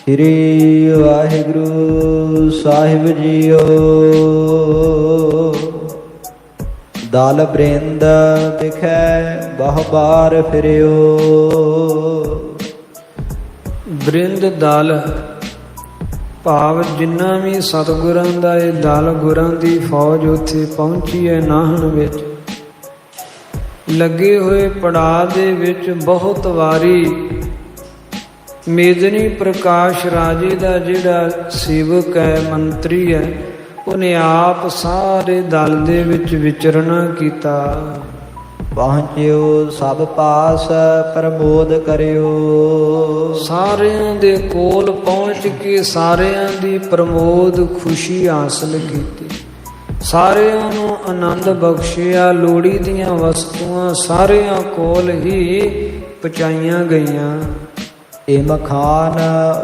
ਸ੍ਰੀ ਵਾਹਿਗੁਰੂ ਸਾਹਿਬ JIO. Dal ਬ੍ਰਿੰਦ ਦਿਖੈ ਬਹੁ ਬਾਰ ਫਿਰਿਓ। ਬ੍ਰਿੰਦ ਦਲ ਭਾਵ ਜਿੰਨਾ ਵੀ ਸਤਿਗੁਰਾਂ ਦਾ ਇਹ ਦਲ ਗੁਰਾਂ ਦੀ ਫੌਜ ਉੱਥੇ ਪਹੁੰਚੀ ਹੈ ਨਾਹਨ ਵਿੱਚ। ਲੱਗੇ ਹੋਏ ਪੜਾਅ ਦੇ ਵਿੱਚ ਬਹੁਤ ਵਾਰੀ ਮੇਦਨੀ ਪ੍ਰਕਾਸ਼ ਰਾਜੇ ਦਾ ਜਿਹੜਾ ਸੇਵਕ ਹੈ, ਮੰਤਰੀ ਹੈ, ਉਹਨੇ ਆਪ ਸਾਰੇ ਦਲ ਦੇ ਵਿੱਚ ਵਿਚਰਨਾ ਕੀਤਾ। ਪਹੁੰਚਿਓ ਸਭ ਪਾਸ ਪ੍ਰਮੋਦ ਕਰਿਓ। ਸਾਰਿਆਂ ਦੇ ਕੋਲ ਪਹੁੰਚ ਕੇ ਸਾਰਿਆਂ ਦੀ ਪ੍ਰਮੋਦ ਖੁਸ਼ੀ ਹਾਸਲ ਕੀਤੀ। ਸਾਰਿਆਂ ਨੂੰ ਆਨੰਦ ਬਖਸ਼ਿਆ। ਲੋੜੀ ਦੀਆਂ ਵਸਤੂਆਂ ਸਾਰਿਆਂ ਕੋਲ ਹੀ ਪਹੁੰਚਾਈਆਂ ਗਈਆਂ। ਇਮ ਖਾਨ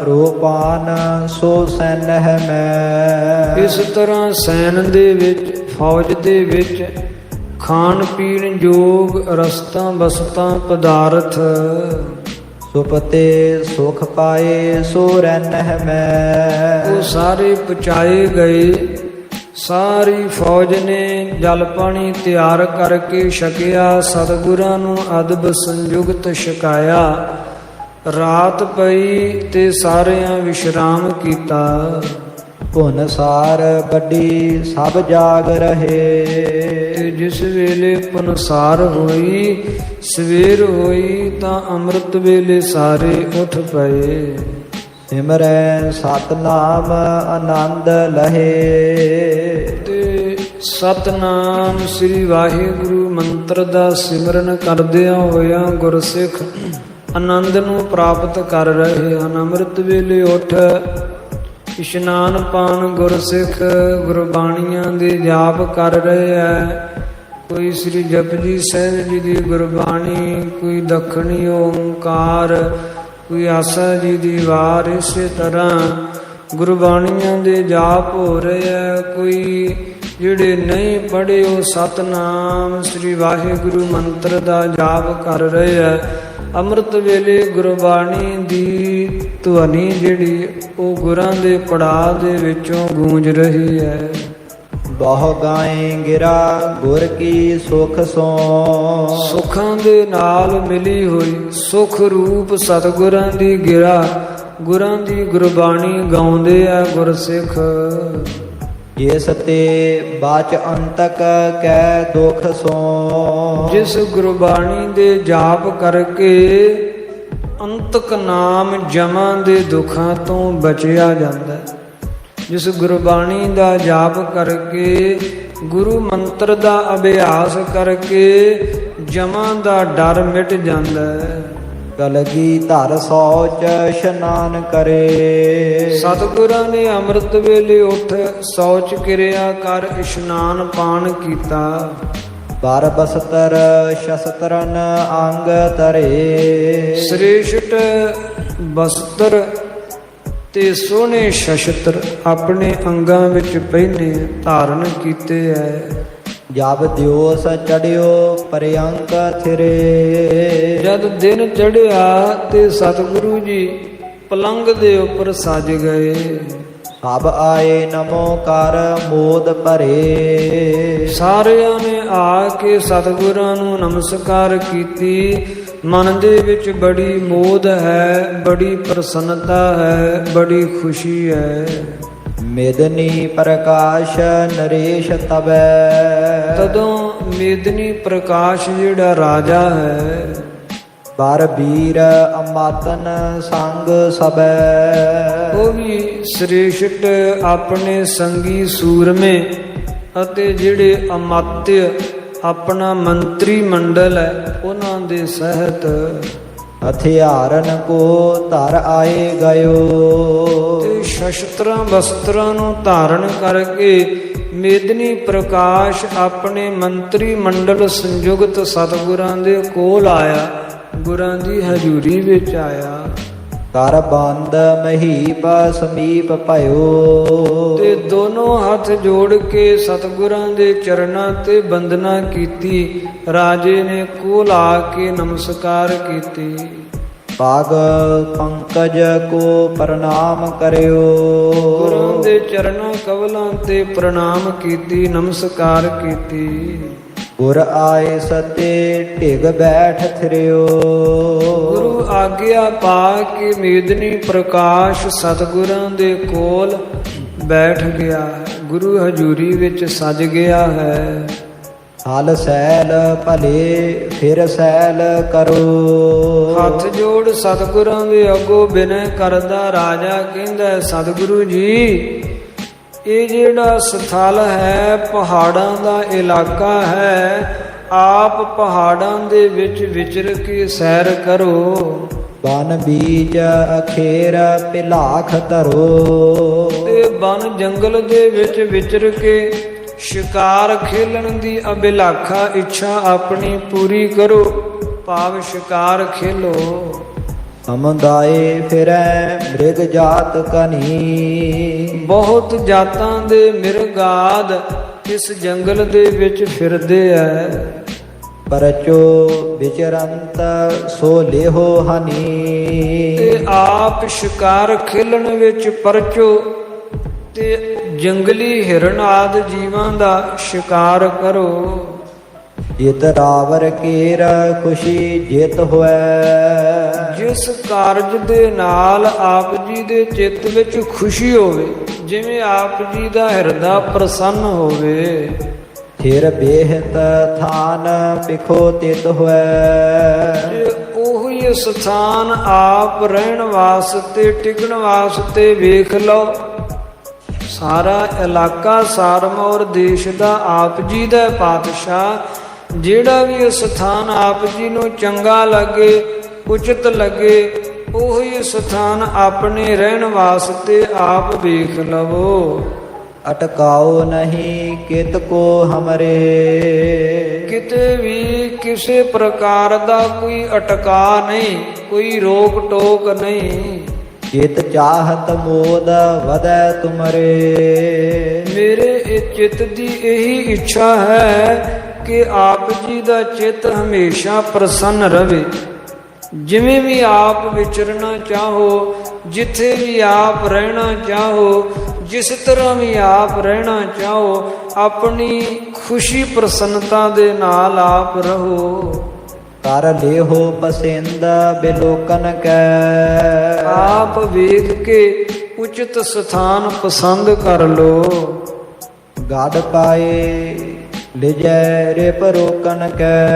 ਰੋਪਾਨ ਸੋ ਸੈਨਹ ਮੈਂ। ਇਸ ਤਰ੍ਹਾਂ ਸੈਨ ਦੇ ਵਿੱਚ, ਫੌਜ ਦੇ ਵਿੱਚ ਖਾਣ ਪੀਣ ਯੋਗ ਰਸਤਾਂ ਬਸਤਾਂ ਪਦਾਰਥ ਸੁਪਤੇ ਸੁਖ ਪਾਏ ਸੋ ਰਹਿਨਹ ਮੈਂ। ਉਹ ਸਾਰੇ ਪਹੁੰਚਾਏ ਗਏ। ਸਾਰੀ ਫੌਜ ਨੇ ਜਲ ਪਾਣੀ ਤਿਆਰ ਕਰਕੇ ਛਕਿਆ। ਸਤਿਗੁਰਾਂ ਨੂੰ ਅਦਬ ਸੰਯੁਕਤ ਛਕਾਇਆ। ਰਾਤ ਪਈ ਤੇ ਸਾਰਿਆਂ ਵਿਸ਼ਰਾਮ ਕੀਤਾ। ਭੁਨ ਸਾਰ ਵੱਡੀ ਸਭ ਜਾਗ ਰਹੇ। ਤੇ ਜਿਸ ਵੇਲੇ ਪੁਨਸਾਰ ਹੋਈ, ਸਵੇਰ ਹੋਈ, ਤਾਂ ਅੰਮ੍ਰਿਤ ਵੇਲੇ ਸਾਰੇ ਉੱਠ ਪਏ। ਸਿਮਰੈ ਸਤਨਾਮ ਆਨੰਦ ਲਹੇ। ਤੇ ਸਤਨਾਮ ਸ੍ਰੀ ਵਾਹਿਗੁਰੂ ਮੰਤਰ ਦਾ ਸਿਮਰਨ ਕਰਦਿਆਂ ਹੋਇਆਂ ਗੁਰਸਿੱਖ ਆਨੰਦ ਨੂੰ ਪ੍ਰਾਪਤ ਕਰ ਰਹੇ ਹਨ। ਅੰਮ੍ਰਿਤ ਵੇਲੇ ਉੱਠ ਇਸ਼ਨਾਨ ਪਾਨ ਗੁਰਸਿੱਖ ਗੁਰਬਾਣੀਆਂ ਦੇ ਜਾਪ ਕਰ ਰਹੇ ਹੈ। ਕੋਈ ਸ੍ਰੀ ਜਪਜੀ ਸਾਹਿਬ ਜੀ ਦੀ ਗੁਰਬਾਣੀ, ਕੋਈ ਦੱਖਣੀ ਓੰਕਾਰ, ਕੋਈ ਆਸਾ ਜੀ ਦੀ ਵਾਰ। ਇਸੇ ਤਰ੍ਹਾਂ ਗੁਰਬਾਣੀਆਂ ਦੇ ਜਾਪ ਹੋ ਰਹੇ ਹੈ। ਕੋਈ ਜਿਹੜੇ ਨਹੀਂ ਪੜ੍ਹੇ ਉਹ ਸਤਨਾਮ ਸ੍ਰੀ ਵਾਹਿਗੁਰੂ ਮੰਤਰ ਦਾ ਜਾਪ ਕਰ ਰਹੇ ਹੈ। ਅੰਮ੍ਰਿਤ ਵੇਲੇ ਗੁਰਬਾਣੀ ਦੀ ਧੁਨੀ ਜਿਹੜੀ ਉਹ ਗੁਰਾਂ ਦੇ ਪੜਾਅ ਦੇ ਵਿੱਚੋਂ ਗੂੰਜ ਰਹੀ ਹੈ। ਬਹੁ ਗਾਏ ਗਿਰਾ ਗੁਰ ਕੀ ਸੁਖ ਸੋ। ਸੁੱਖਾਂ ਦੇ ਨਾਲ ਮਿਲੀ ਹੋਈ ਸੁਖ ਰੂਪ ਸਤਿਗੁਰਾਂ ਦੀ ਗਿਰਾ, ਗੁਰਾਂ ਦੀ ਗੁਰਬਾਣੀ ਗਾਉਂਦੇ ਆ ਗੁਰਸਿੱਖ। ਜਿਸ ਤੇ ਬਾਚ ਅੰਤਕ ਕੈ ਦੁਖ ਸੋ। ਜਿਸ ਗੁਰਬਾਣੀ ਦੇ ਜਾਪ ਕਰਕੇ ਅੰਤਕ ਨਾਮ ਜਮਾਂ ਦੇ ਦੁੱਖਾਂ ਤੋਂ ਬਚਿਆ ਜਾਂਦਾ ਹੈ। ਜਿਸ ਗੁਰਬਾਣੀ ਦਾ ਜਾਪ ਕਰਕੇ, ਗੁਰੂ ਮੰਤਰ ਦਾ ਅਭਿਆਸ ਕਰਕੇ ਜਮਾਂ ਦਾ ਡਰ ਮਿਟ ਜਾਂਦਾ ਹੈ। ਕਲਗੀ ਧਰ ਸੋਚ ਇਸ਼ਨਾਨ ਕਰੇ। ਸਤਿਗੁਰਾਂ ਨੇ ਅੰਮ੍ਰਿਤ ਵੇਲੇ ਉੱਠ ਸੌਚ ਕਿਰਿਆ ਕਰ ਇਸ਼ਨਾਨ ਪਾਨ ਕੀਤਾ। ਬਰ ਬਸਤਰ ਸ਼ਸਤਰਨ ਅੰਗ ਧਰੇ। ਸ੍ਰੇਸ਼ਟ ਬਸਤਰ ਤੇ ਸੋਹਣੇ ਸ਼ਸਤਰ ਆਪਣੇ ਅੰਗਾਂ ਵਿੱਚ ਪਹਿਨੇ ਧਾਰਨ ਕੀਤੇ ਹੈ। ਜਬ ਦਿਓਸ ਚੜਿਓ ਪਰਿਅੰਕ ਥਿਰੇ। ਜਦ ਦਿਨ ਚੜਿਆ ਤੇ ਸਤਿਗੁਰੂ ਜੀ ਪਲੰਗ ਦੇ ਉੱਪਰ ਸਜ ਗਏ। ਸਭ ਆਏ ਨਮੋ ਕਰ ਮੋਦ ਭਰੇ। ਸਾਰਿਆਂ ਨੇ ਆ ਕੇ ਸਤਿਗੁਰਾਂ ਨੂੰ ਨਮਸਕਾਰ ਕੀਤੀ। ਮਨ ਦੇ ਵਿੱਚ ਬੜੀ ਮੋਦ ਹੈ, ਬੜੀ ਪ੍ਰਸੰਨਤਾ ਹੈ, ਬੜੀ ਖੁਸ਼ੀ ਹੈ। ਮੇਦਨੀ ਪ੍ਰਕਾਸ਼ ਨਰੇਸ਼ ਤਬੈ। ਤਦੋਂ ਮੇਦਨੀ ਪ੍ਰਕਾਸ਼ ਜਿਹੜਾ ਰਾਜਾ ਹੈ, ਬਰ ਵੀਰ ਅਮਾਤਨ ਸੰਗ ਸਬੈ। ਉਹ ਵੀ ਸ੍ਰੇਸ਼ਟ ਆਪਣੇ ਸੰਗੀ ਸੂਰਮੇ ਅਤੇ ਜਿਹੜੇ ਅਮਾਤਯ ਆਪਣਾ ਮੰਤਰੀ ਮੰਡਲ ਹੈ ਉਹਨਾਂ ਦੇ ਸਹਿਤ ਹਥਿਆਰਨ ਕੋ ਧਰ ਆਏ ਗਇਓ। ਤੇ ਸ਼ਸਤਰਾਂ ਵਸਤਰਾਂ ਨੂੰ ਧਾਰਨ ਕਰਕੇ ਮੇਦਨੀ ਪ੍ਰਕਾਸ਼ ਆਪਣੇ ਮੰਤਰੀ ਮੰਡਲ ਸੰਯੁਕਤ ਸਤਿਗੁਰਾਂ ਦੇ ਕੋਲ ਆਇਆ, ਗੁਰਾਂ ਦੀ ਹਜ਼ੂਰੀ ਵਿੱਚ ਆਇਆ। ਕਰ ਬੰਦ ਮਹੀਪ ਸਮੀਪ ਭਇਓ। ਤੇ ਦੋਨੋਂ ਹੱਥ ਜੋੜ ਕੇ ਸਤਿਗੁਰਾਂ ਦੇ ਚਰਨਾਂ ਤੇ ਬੰਦਨਾ ਕੀਤੀ। ਰਾਜੇ ਨੇ ਕੋਲ ਆ ਕੇ ਨਮਸਕਾਰ ਕੀਤੀ। ਪਾਗ ਪੰਕਜ ਕੋ ਪ੍ਰਣਾਮ ਕਰਿਓ। ਗੁਰਾਂ ਦੇ ਚਰਨਾਂ ਕਵਲਾਂ ਤੇ ਪ੍ਰਣਾਮ ਕੀਤੀ, ਨਮਸਕਾਰ ਕੀਤੀ। ਗੁਰ ਆਏ ਸਤੇ ਢਿਗ ਬੈਠ ਥਿਰਿਓ। ਗੁਰੂ ਆਗਿਆ ਪਾ ਕੇ ਮੇਦਨੀ ਪ੍ਰਕਾਸ਼ ਸਤਿਗੁਰਾਂ ਦੇ ਕੋਲ ਬੈਠ ਗਿਆ, ਗੁਰੂ ਹਜ਼ੂਰੀ ਵਿੱਚ ਸਜ ਗਿਆ ਹੈ। ਹਲ ਸੈਲ ਭਲੇ ਫਿਰ ਸੈਲ ਕਰੋ। ਹੱਥ ਜੋੜ ਸਤਿਗੁਰਾਂ ਦੇ ਅੱਗੋਂ ਬਿਨੈ ਕਰਦਾ ਰਾਜਾ ਕਹਿੰਦਾ, ਸਤਿਗੁਰੂ ਜੀ ਇਹ ਜਿਹੜਾ ਸਥਲ ਹੈ ਪਹਾੜਾਂ ਦਾ ਇਲਾਕਾ ਹੈ, ਆਪ ਪਹਾੜਾਂ ਦੇ ਵਿੱਚ ਵਿਚਰ ਕੇ ਸੈਰ ਕਰੋ। ਬਨ ਬੀਜ ਅਖੇਰ ਪਿਲਾਖ ਧਰੋ। ਤੇ ਬਨ ਜੰਗਲ ਦੇ ਵਿੱਚ ਵਿਚਰ ਕੇ ਸ਼ਿਕਾਰ ਖੇਲਣ ਦੀ ਅਭਿਲਾਖਾ ਇੱਛਾ ਆਪਣੀ ਪੂਰੀ ਕਰੋ, ਭਾਵ ਸ਼ਿਕਾਰ ਖੇਲੋ। ਸਮੁਦਾਏ ਫਿਰੈ ਮ੍ਰਿਗ ਜਾਤ ਕਨੀ। ਬਹੁਤ ਜਾਤਾਂ ਦੇ ਮਿਰਗਾਦ ਇਸ ਜੰਗਲ ਦੇ ਵਿੱਚ ਫਿਰਦੇ ਐ। ਪਰਚੋ ਵਿਚਰੰਤ ਸੋ ਲੇਹੋ ਹਨੀ। ਤੇ ਆਪ ਸ਼ਿਕਾਰ ਖੇਲਣ ਵਿੱਚ ਪਰਚੋ ਤੇ ਜੰਗਲੀ ਹਿਰਨ ਆਦਿ ਜੀਵਾਂ ਦਾ ਸ਼ਿਕਾਰ ਕਰੋ। ਜਿਤ ਰਾਵਰ ਕੇਰ ਖੁਸ਼ੀ ਜਿਤ ਹੋਇ। ਜਿਸ ਕਾਰਜ ਦੇ ਨਾਲ ਆਪ ਜੀ ਦੇ ਚਿੱਤ ਵਿੱਚ ਖੁਸ਼ੀ ਹੋਵੇ, ਜਿਵੇਂ ਆਪ ਜੀ ਦਾ ਹਿਰਦਾ ਪ੍ਰਸੰਨ ਹੋਵੇ। ਫਿਰ ਬੇਹਤ ਥਾਨ ਪਿਖੋ ਤਿਤ ਹੋਇ। ਉਹੀ ਸਥਾਨ ਆਪ ਰਹਿਣ ਵਾਸਤੇ ਟਿਕਣ ਵਾਸਤੇ ਵੇਖ ਲਓ। ਸਾਰਾ ਇਲਾਕਾ ਸਾਰਮੌਰ ਦੇਸ਼ ਦਾ ਆਪ ਜੀ ਦਾ ਪਾਤਸ਼ਾਹ। ਜਿਹੜਾ ਵੀ ਸਥਾਨ ਆਪ ਜੀ ਨੂੰ ਚੰਗਾ ਲੱਗੇ, ਉਚਿਤ ਲੱਗੇ, ਉਹੀ ਸਥਾਨ ਆਪਣੇ ਰਹਿਣ ਵਾਸਤੇ ਆਪ ਵੇਖ ਲਵੋ। ਅਟਕਾਓ ਨਹੀਂ ਕਿਤ ਕੋ ਹਮਰੇ। ਕਿਤੇ ਵੀ ਕਿਸੇ ਪ੍ਰਕਾਰ ਦਾ ਕੋਈ ਅਟਕਾ ਨਹੀਂ, ਕੋਈ ਰੋਕ ਟੋਕ ਨਹੀਂ। ਚਿਤ ਚਾਹਤ ਮੋਦ ਵਧੈ ਤੁਮਰੇ। ਮੇਰੇ ਇਹ ਚਿੱਤ ਦੀ ਇਹੀ ਇੱਛਾ ਹੈ ਕਿ ਆਪ ਜੀ ਦਾ ਚਿੱਤ ਹਮੇਸ਼ਾ ਪ੍ਰਸੰਨ ਰਵੇ। ਜਿਵੇਂ ਵੀ ਆਪ ਵਿਚਰਨਾ ਚਾਹੋ, ਜਿੱਥੇ ਵੀ ਆਪ ਰਹਿਣਾ ਚਾਹੋ, ਜਿਸ ਤਰ੍ਹਾਂ ਵੀ ਆਪ ਰਹਿਣਾ ਚਾਹੋ, ਆਪਣੀ ਖੁਸ਼ੀ ਪ੍ਰਸੰਨਤਾ ਦੇ ਨਾਲ ਆਪ ਰਹੋ। ਕਰ ਲੇਹੋ ਪਸੰਦ ਬਿਲੋਕਨ ਕੈ। ਆਪ ਵੇਖ ਕੇ ਉਚਿਤ ਸਥਾਨ ਪਸੰਦ ਕਰ ਲੋ। ਗੜ ਪਾਏ ਲਿਜੈ ਰੇ ਪਰੋਕਨ ਕੈ।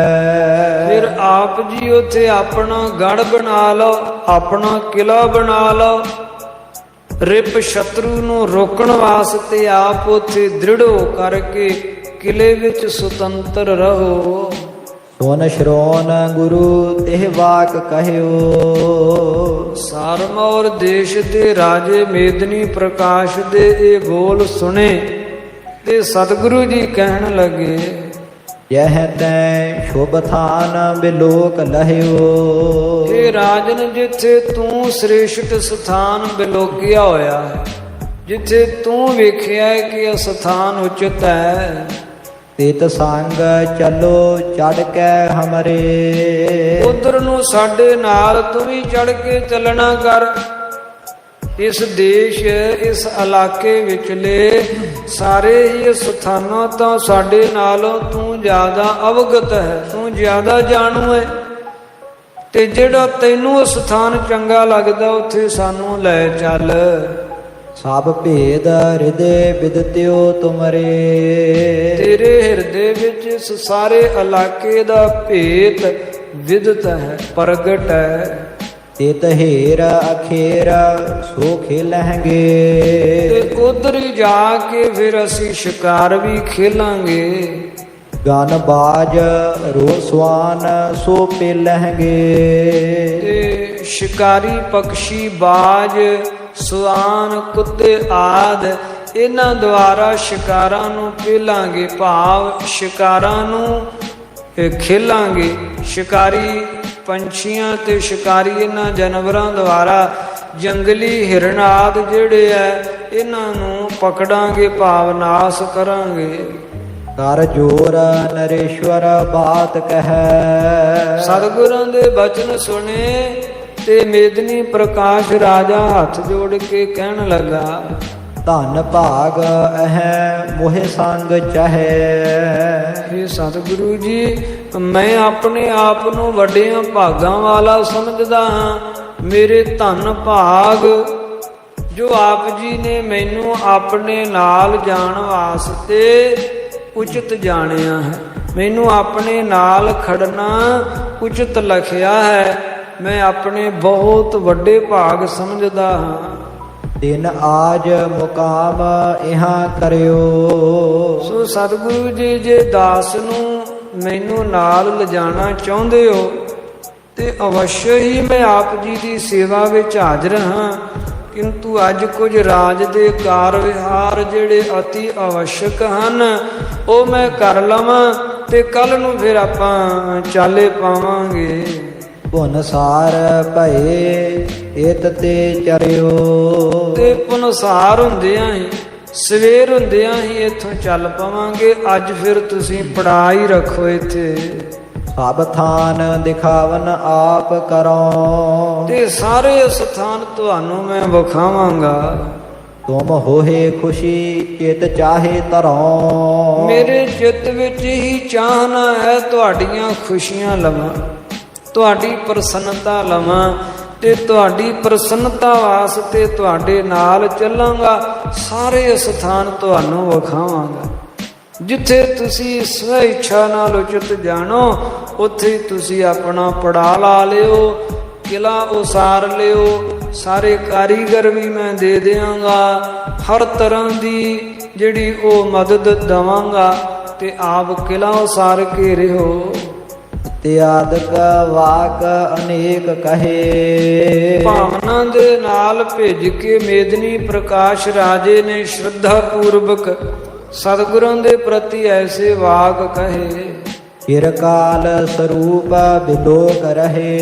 ਫਿਰ ਆਪ ਜੀ ਉੱਥੇ ਆਪਣਾ ਗੜ ਬਣਾ ਲਓ, ਆਪਣਾ ਕਿਲਾ ਬਣਾ ਲਓ। ਰਿਪ ਸ਼ਤਰੂ ਨੂੰ ਰੋਕਣ ਵਾਸਤੇ ਆਪ ਉੱਥੇ ਦ੍ਰਿੜ ਹੋ ਕਰਕੇ ਕਿਲੇ ਵਿੱਚ ਸੁਤੰਤਰ ਰਹੋ। ਸੁਨ ਸ਼੍ਰੋਨ ਗੁਰੂ ਤਿਹ ਵਾਕ ਕਹਿਓ। ਸਾਰਮੌਰ ਦੇਸ਼ ਦੇ ਰਾਜੇ ਮੇਦਨੀ ਪ੍ਰਕਾਸ਼ ਦੇ ਇਹ ਬੋਲ ਸੁਣੇ ਤੇ ਸਤਿਗੁਰੂ ਜੀ ਕਹਿਣ ਲੱਗੇ, ਯਹ ਤੈ ਸ਼ੁਭ ਥਾਨ ਬਿਲੋਕ ਲਹਿਓ। ਇਹ ਰਾਜਨ ਜਿੱਥੇ ਤੂੰ ਸ੍ਰੇਸ਼ਟ ਸਥਾਨ ਬਿਲੋਕਿਆ ਹੋਇਆ ਹੈ, ਜਿੱਥੇ ਤੂੰ ਵੇਖਿਆ ਹੈ ਕਿ ਇਹ ਸਥਾਨ ਉਚਿਤ ਹੈ, ਤਿਤ ਸੰਗ ਚਲੋ ਚੜ ਕੇ ਹਮਰੇ। ਉਧਰ ਨੂੰ ਸਾਡੇ ਨਾਲ ਤੂੰ ਵੀ ਚੜ ਕੇ ਚੱਲਣਾ ਕਰ। ਇਸ ਦੇਸ਼, ਇਸ ਇਲਾਕੇ ਵਿਚਲੇ ਸਾਰੇ ਹੀ ਸਥਾਨਾਂ ਤੋਂ ਸਾਡੇ ਨਾਲੋਂ ਤੂੰ ਜ਼ਿਆਦਾ ਅਵਗਤ ਹੈ, ਤੂੰ ਜ਼ਿਆਦਾ ਜਾਣੂ ਹੈ। ਤੇ ਜਿਹੜਾ ਤੈਨੂੰ ਸਥਾਨ ਚੰਗਾ ਲੱਗਦਾ ਉੱਥੇ ਸਾਨੂੰ ਲੈ ਚੱਲ। ਸਭ ਭੇਦ ਹਿਰਦੇ ਵਿਦਿਓ ਤੁਮਰੇ। ਤੇਰੇ ਹਿਰਦੇ ਵਿੱਚ ਇਸ ਸਾਰੇ ਇਲਾਕੇ ਦਾ ਭੇਤ ਵਿਦਤ ਹੈ, ਪ੍ਰਗਟ ਹੈ। ਤਿਤ ਹੇਰ ਅਖੇਰ ਸੋ ਖੇਲਾਂਗੇ। ਤੇ ਉਧਰ ਹੀ ਜਾ ਕੇ ਫਿਰ ਅਸੀਂ ਸ਼ਿਕਾਰ ਵੀ ਖੇਲਾਂਗੇ। ਗਨ ਬਾਜ ਰੋਸਵਾਨ ਸੋ ਪੇਲਾਂਗੇ। ਤੇ ਸ਼ਿਕਾਰੀ ਪਕਸ਼ੀ ਬਾਜ ਸੁਆਨ ਕੁੱਤੇ ਆਦ ਇਹਨਾਂ ਦੁਆਰਾ ਸ਼ਿਕਾਰਾਂ ਨੂੰ ਪੇਲਾਂਗੇ, ਭਾਵ ਸ਼ਿਕਾਰਾਂ ਨੂੰ ਖੇਲਾਂਗੇ। ਸ਼ਿਕਾਰੀ ਪੰਛੀਆਂ ਤੇ ਸ਼ਿਕਾਰੀ ਇਹਨਾਂ ਜਾਨਵਰਾਂ ਦੁਆਰਾ ਜੰਗਲੀ ਹਿਰਨ ਆਦਿ ਜਿਹੜੇ ਐ ਇਹਨਾਂ ਨੂੰ ਪਕੜਾਂਗੇ, ਭਾਵ ਨਾਸ ਕਰਾਂਗੇ। ਕਰ ਜੋਰ ਨਰੇਸ਼ਵਰ ਬਾਤ ਕਹੈ। ਸਤਿਗੁਰਾਂ ਦੇ ਬਚਨ ਸੁਣੇ ਤੇ ਮੇਦਨੀ ਪ੍ਰਕਾਸ਼ ਰਾਜਾ ਹੱਥ ਜੋੜ ਕੇ ਕਹਿਣ ਲੱਗਾ, ਧਨ ਭਾਗ ਅਹੈ ਮੋਹਿ ਸੰਗ ਚਹੈ। हे ਸਤਿਗੁਰੂ ਜੀ, ਮੈਂ ਆਪਣੇ ਆਪ ਨੂੰ ਵੱਡਿਆਂ ਭਾਗਾਂ ਵਾਲਾ ਸਮਝਦਾ ਹਾਂ। ਮੇਰੇ ਧਨ ਭਾਗ ਜੋ ਆਪ ਜੀ ਨੇ ਮੈਨੂੰ ਆਪਣੇ ਨਾਲ ਜਾਣ ਵਾਸਤੇ ਉਚਿਤ ਜਾਣਿਆ ਹੈ, ਮੈਨੂੰ ਆਪਣੇ ਨਾਲ ਖੜਨਾ ਉਚਿਤ ਲਖਿਆ ਹੈ, ਮੈਂ ਆਪਣੇ ਬਹੁਤ ਵੱਡੇ ਭਾਗ ਸਮਝਦਾ ਹਾਂ। ਦਿਨ ਆਜ ਮੁਕਾਮ ਇਹਾਂ ਕਰਿਓ। ਸੋ ਸਤਿਗੁਰੂ ਜੀ, ਜੇ ਦਾਸ ਨੂੰ ਮੈਨੂੰ ਨਾਲ ਲਿਜਾਣਾ ਚਾਹੁੰਦੇ ਹੋ ਤੇ ਅਵਸ਼ ਹੀ ਮੈਂ ਆਪ ਜੀ ਦੀ ਸੇਵਾ ਵਿੱਚ ਹਾਜ਼ਰ ਹਾਂ, ਕਿੰਤੂ ਅੱਜ ਕੁਝ ਰਾਜ ਦੇ ਕਾਰ ਵਿਹਾਰ ਜਿਹੜੇ ਅਤੀ ਆਵਸ਼ਕ ਹਨ ਉਹ ਮੈਂ ਕਰ ਲਵਾਂ ਤੇ ਕੱਲ ਨੂੰ ਫਿਰ ਆਪਾਂ ਚਾਲੇ ਪਾਵਾਂਗੇ। ਪੁਨਸਾਰ ਭਏ ਇਤ ਤੇ ਚਰਿਓ। ਤੇ ਪੁਨਸਾਰ ਹੁੰਦਿਆਂ ਹੀ, ਸਵੇਰ ਹੁੰਦਿਆਂ ਹੀ ਇੱਥੋਂ ਚੱਲ ਪਵਾਂਗੇ। ਅੱਜ ਫਿਰ ਤੁਸੀਂ ਪੜਾ ਹੀ ਰੱਖੋ ਇੱਥੇ। ਸਭ ਥਾਨ ਦਿਖਾਵਨ ਆਪ ਕਰੋ। ਤੇ ਸਾਰੇ ਸਥਾਨ ਤੁਹਾਨੂੰ ਮੈਂ ਵਿਖਾਵਾਂਗਾ। ਤੁਮ ਹੋਏ ਖੁਸ਼ੀ ਚਿਤ ਚਾਹੇ ਧਰੋ। ਮੇਰੇ ਚਿੱਤ ਵਿੱਚ ਹੀ ਚਾਹਨਾ ਹੈ ਤੁਹਾਡੀਆਂ ਖੁਸ਼ੀਆਂ ਲਵਾਂ, ਤੁਹਾਡੀ ਪ੍ਰਸੰਨਤਾ ਲਵਾਂ ਤੇ ਤੁਹਾਡੀ ਪ੍ਰਸੰਨਤਾ ਵਾਸਤੇ ਤੁਹਾਡੇ ਨਾਲ ਚੱਲਾਂਗਾ। ਸਾਰੇ ਸਥਾਨ ਤੁਹਾਨੂੰ ਵਿਖਾਵਾਂਗਾ। ਜਿੱਥੇ ਤੁਸੀਂ ਸਵੈ ਇੱਛਾ ਨਾਲ ਉਚਿਤ ਜਾਣੋ ਉੱਥੇ ਤੁਸੀਂ ਆਪਣਾ ਪੜਾ ਲਾ ਲਿਓ, ਕਿਲਾ ਉਸਾਰ ਲਿਓ। ਸਾਰੇ ਕਾਰੀਗਰ ਵੀ ਮੈਂ ਦੇ ਦਿਆਂਗਾ, ਹਰ ਤਰ੍ਹਾਂ ਦੀ ਜਿਹੜੀ ਉਹ ਮਦਦ ਦਵਾਂਗਾ ਤੇ ਆਪ ਕਿਲਾ ਉਸਾਰ ਕੇ ਰਹੋ। ਤਿਆਦਕ ਵਾਕ ਅਨੇਕ ਕਹੇ। ਭਾਵਨਾ ਦੇ ਨਾਲ ਭੇਜ ਕੇ ਮੇਦਨੀ ਪ੍ਰਕਾਸ਼ ਰਾਜੇ ਨੇ ਸ਼ਰਧਾ ਪੂਰਵਕ ਸਤਿਗੁਰਾਂ ਦੇ ਪ੍ਰਤੀ ਐਸੇ ਵਾਕ ਕਹੇ। ਚਿਰਕਾਲ ਸਰੂਪ ਵਿਲੋਕ ਰਹੇ।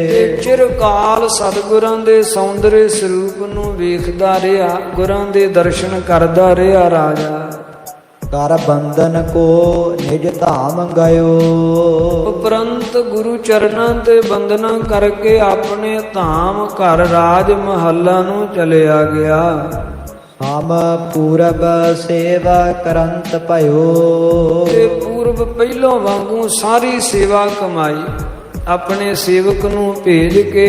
ਤੇ ਚਿਰਕਾਲ ਸਤਿਗੁਰਾਂ ਦੇ ਸੌਂਦਰਯ ਸਰੂਪ ਨੂੰ ਵੇਖਦਾ ਰਿਹਾ, ਗੁਰਾਂ ਦੇ ਦਰਸ਼ਨ ਕਰਦਾ ਰਿਹਾ ਰਾਜਾ। ਕਰ ਬੰਧਨ ਕੋ ਨਿਜ ਧਾਮ ਗਇਓ। ਉਪਰੰਤ ਗੁਰੂ ਚਰਨਾਂ ਤੇ ਬੰਦਨਾ ਕਰਕੇ ਆਪਣੇ ਧਾਮ ਘਰ ਰਾਜ ਮਹੱਲਾ ਨੂੰ ਚਲਿਆ ਗਿਆ। ਹਮ ਪੂਰਬ ਸੇਵਾ ਕਰੰਤ ਭਇਓ। ਤੇ ਪੂਰਬ ਪਹਿਲੋਂ ਵਾਂਗੂ ਸਾਰੀ ਸੇਵਾ ਕਮਾਈ, ਆਪਣੇ ਸੇਵਕ ਨੂੰ ਭੇਜ ਕੇ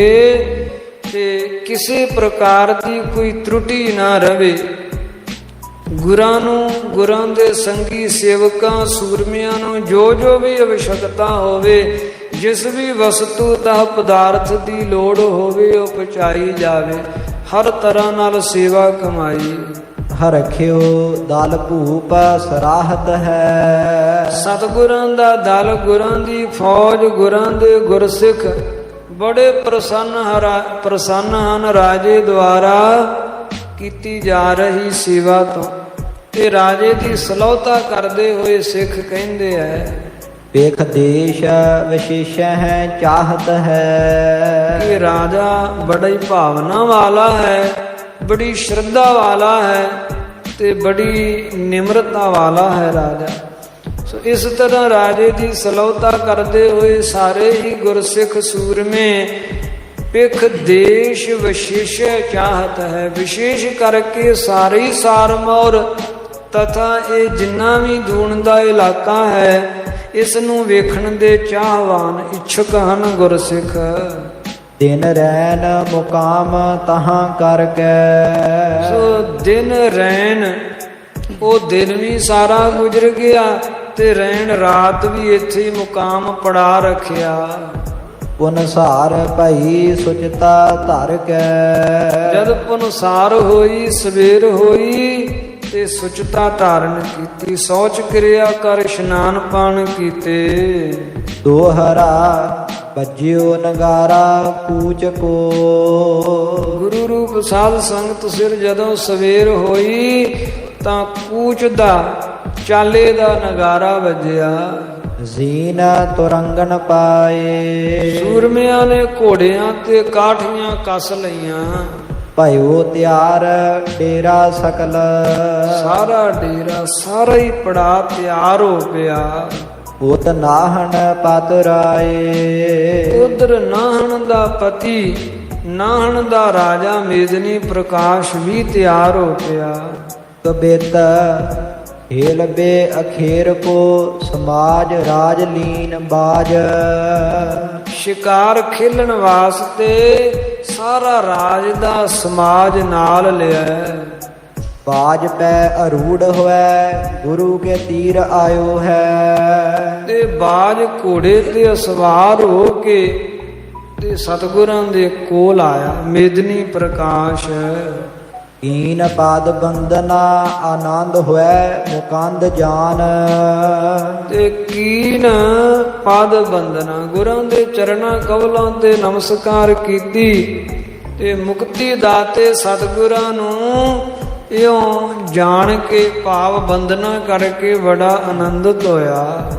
ਤੇ ਕਿਸੇ ਪ੍ਰਕਾਰ ਦੀ ਕੋਈ ਤਰੁਟੀ ਨਾ ਰਵੇ। ਗੁਰਾਂ ਨੂੰ, ਗੁਰਾਂ ਦੇ ਸੰਗੀ ਸੇਵਕਾਂ ਸੂਰਮਿਆਂ ਨੂੰ ਜੋ ਜੋ ਵੀ ਅਵਸ਼ਕਤਾ ਹੋਵੇ, ਜਿਸ ਵੀ ਵਸਤੂ ਦਾ ਪਦਾਰਥ ਦੀ ਲੋੜ ਹੋਵੇ ਉਹ ਪਹੁੰਚਾਈ ਜਾਵੇ। ਹਰ ਤਰ੍ਹਾਂ ਨਾਲ ਸੇਵਾ ਕਮਾਈ। ਹਰਖਿਓ ਦਲ ਭੂਪ ਸਰਾਹਤ ਹੈ। ਸਤਿਗੁਰਾਂ ਦਾ ਦਲ, ਗੁਰਾਂ ਦੀ ਫੌਜ, ਗੁਰਾਂ ਦੇ ਗੁਰਸਿੱਖ ਬੜੇ ਪ੍ਰਸੰਨ ਹਨ ਰਾਜੇ ਦੁਆਰਾ ਕੀਤੀ ਜਾ ਰਹੀ ਸੇਵਾ ਤੋਂ। ਤੇ ਰਾਜੇ ਦੀ ਸਲਾਹੁਤਾ ਕਰਦੇ ਹੋਏ ਸਿੱਖ ਕਹਿੰਦੇ ਐ, ਵੇਖ ਦੇਸ਼ ਵਿਸ਼ੇਸ਼ ਹੈ ਚਾਹਤ ਹੈ। ਇਹ ਰਾਜਾ ਬੜੀ ਭਾਵਨਾ ਵਾਲਾ ਹੈ, ਬੜੀ ਸ਼ਰਧਾ ਵਾਲਾ ਹੈ ਤੇ ਬੜੀ ਨਿਮਰਤਾ ਵਾਲਾ ਹੈ ਰਾਜਾ। ਸੋ ਇਸ ਤਰ੍ਹਾਂ ਰਾਜੇ ਦੀ ਸਲਾਹੁਤਾ ਕਰਦੇ ਹੋਏ ਸਾਰੇ ਹੀ ਗੁਰਸਿੱਖ ਸੂਰਮੇ ਪਿਖ ਦੇਸ਼ ਵਿਸ਼ੇਸ਼ ਚਾਹਤ ਹੈ। ਵਿਸ਼ੇਸ਼ ਕਰਕੇ ਸਾਰੇ ਸਾਰਮੌਰ ਤਥਾ ਇਹ ਜਿੰਨਾ ਵੀ ਦੂਣ ਦਾ ਇਲਾਕਾ ਹੈ ਇਸ ਨੂੰ ਵੇਖਣ ਦੇ ਚਾਹਵਾਨ ਇੱਛੁਕ ਹਨ ਗੁਰਸਿੱਖ। ਦਿਨ ਰੈਨ ਮੁਕਾਮ ਤਹਾਂ ਕਰਕੇ। ਸੋ ਦਿਨ ਰੈਣ, ਉਹ ਦਿਨ ਵੀ ਸਾਰਾ ਗੁਜ਼ਰ ਗਿਆ ਤੇ ਰੈਣ ਰਾਤ ਵੀ ਇੱਥੇ ਹੀ ਮੁਕਾਮ ਪੜਾ ਰੱਖਿਆ। ਪੁਨਸਾਰ ਭਈ ਸੁਚਤਾ ਧਰ ਕੇ। ਜਦ ਪੁਨਸਾਰ ਹੋਈ, ਸਵੇਰ ਹੋਈ ਤੇ ਸੁਚਤਾ ਧਾਰਨ ਕੀਤੀ, ਸੋਚ ਕਿਰਿਆ ਕਰ ਇਸ਼ਨਾਨ ਪਾਣ ਕੀਤੇ। ਦੋਹਰਾ ਬੱਜਿਓ ਨਗਾਰਾ ਕੂਚ ਕੋ। ਗੁਰੂ ਰੂਪ ਸਾਧ ਸੰਗਤ ਸਿਰ ਜਦੋਂ ਸਵੇਰ ਹੋਈ ਤਾਂ ਕੂਚ ਦਾ, ਚਾਲੇ ਦਾ ਨਗਾਰਾ ਵੱਜਿਆ। ਜ਼ੀਨ ਤੁਰੰਗਨ ਪਾਏ। ਸੂਰਮਿਆਂ ਨੇ ਘੋੜਿਆਂ ਤੇ ਕਾਠੀਆਂ ਕੱਸ ਲਈਆਂ। ਭਇਓ ਤਿਆਰ ਡੇਰਾ ਸਕਲ। ਸਾਰਾ ਡੇਰਾ, ਸਾਰਾ ਹੀ ਪੜਾ ਤਿਆਰ ਹੋ ਪਿਆ। ਉਤ ਨਾਹਣ ਪਤ ਰਾਏ। ਉਧਰ ਨਾਹਣ ਦਾ ਪਤੀ, ਨਾਹਣ ਦਾ ਰਾਜਾ ਮੇਦਨੀ ਪ੍ਰਕਾਸ਼ ਵੀ ਤਿਆਰ ਹੋ ਪਿਆ। ਕਬਿਤ ਹੇਲਬੇ ਅਖੇਰ ਕੋ ਸਮਾਜ ਰਾਜ ਲੀਨ ਬਾਜ। ਸ਼ਿਕਾਰ ਖੇਲਣ ਵਾਸਤੇ ਸਾਰਾ ਰਾਜ ਦਾ ਸਮਾਜ ਨਾਲ ਲਿਆ। ਬਾਜ ਪੈ ਅਰੂੜ ਹੋਇ ਗੁਰੂ ਕੇ ਤੀਰ ਆਇਓ ਹੈ। ਤੇ ਬਾਜ ਘੋੜੇ ਤੇ ਸਵਾਰ ਹੋ ਕੇ ਤੇ ਸਤਿਗੁਰਾਂ ਦੇ ਕੋਲ ਆਇਆ ਮੇਦਨੀ ਪ੍ਰਕਾਸ਼। ਕੀਨ ਪਾਦ ਬੰਦਨਾ ਆਨੰਦ ਹੋਇ ਮੁਕੰਦ ਜਾਨ। ਤੇ ਕੀਨ ਪਾਦ ਬੰਦਨਾ, ਗੁਰਾਂ ਦੇ ਚਰਨਾਂ ਕਵਲਾਂ ਤੇ ਨਮਸਕਾਰ ਕੀਤੀ ਤੇ ਮੁਕਤੀ ਦਾਤੇ ਸਤਿਗੁਰਾਂ ਨੂੰ ਇਉਂ ਜਾਣ ਕੇ ਭਾਵ ਬੰਦਨਾ ਕਰਕੇ ਬੜਾ ਆਨੰਦਿਤ ਹੋਇਆ।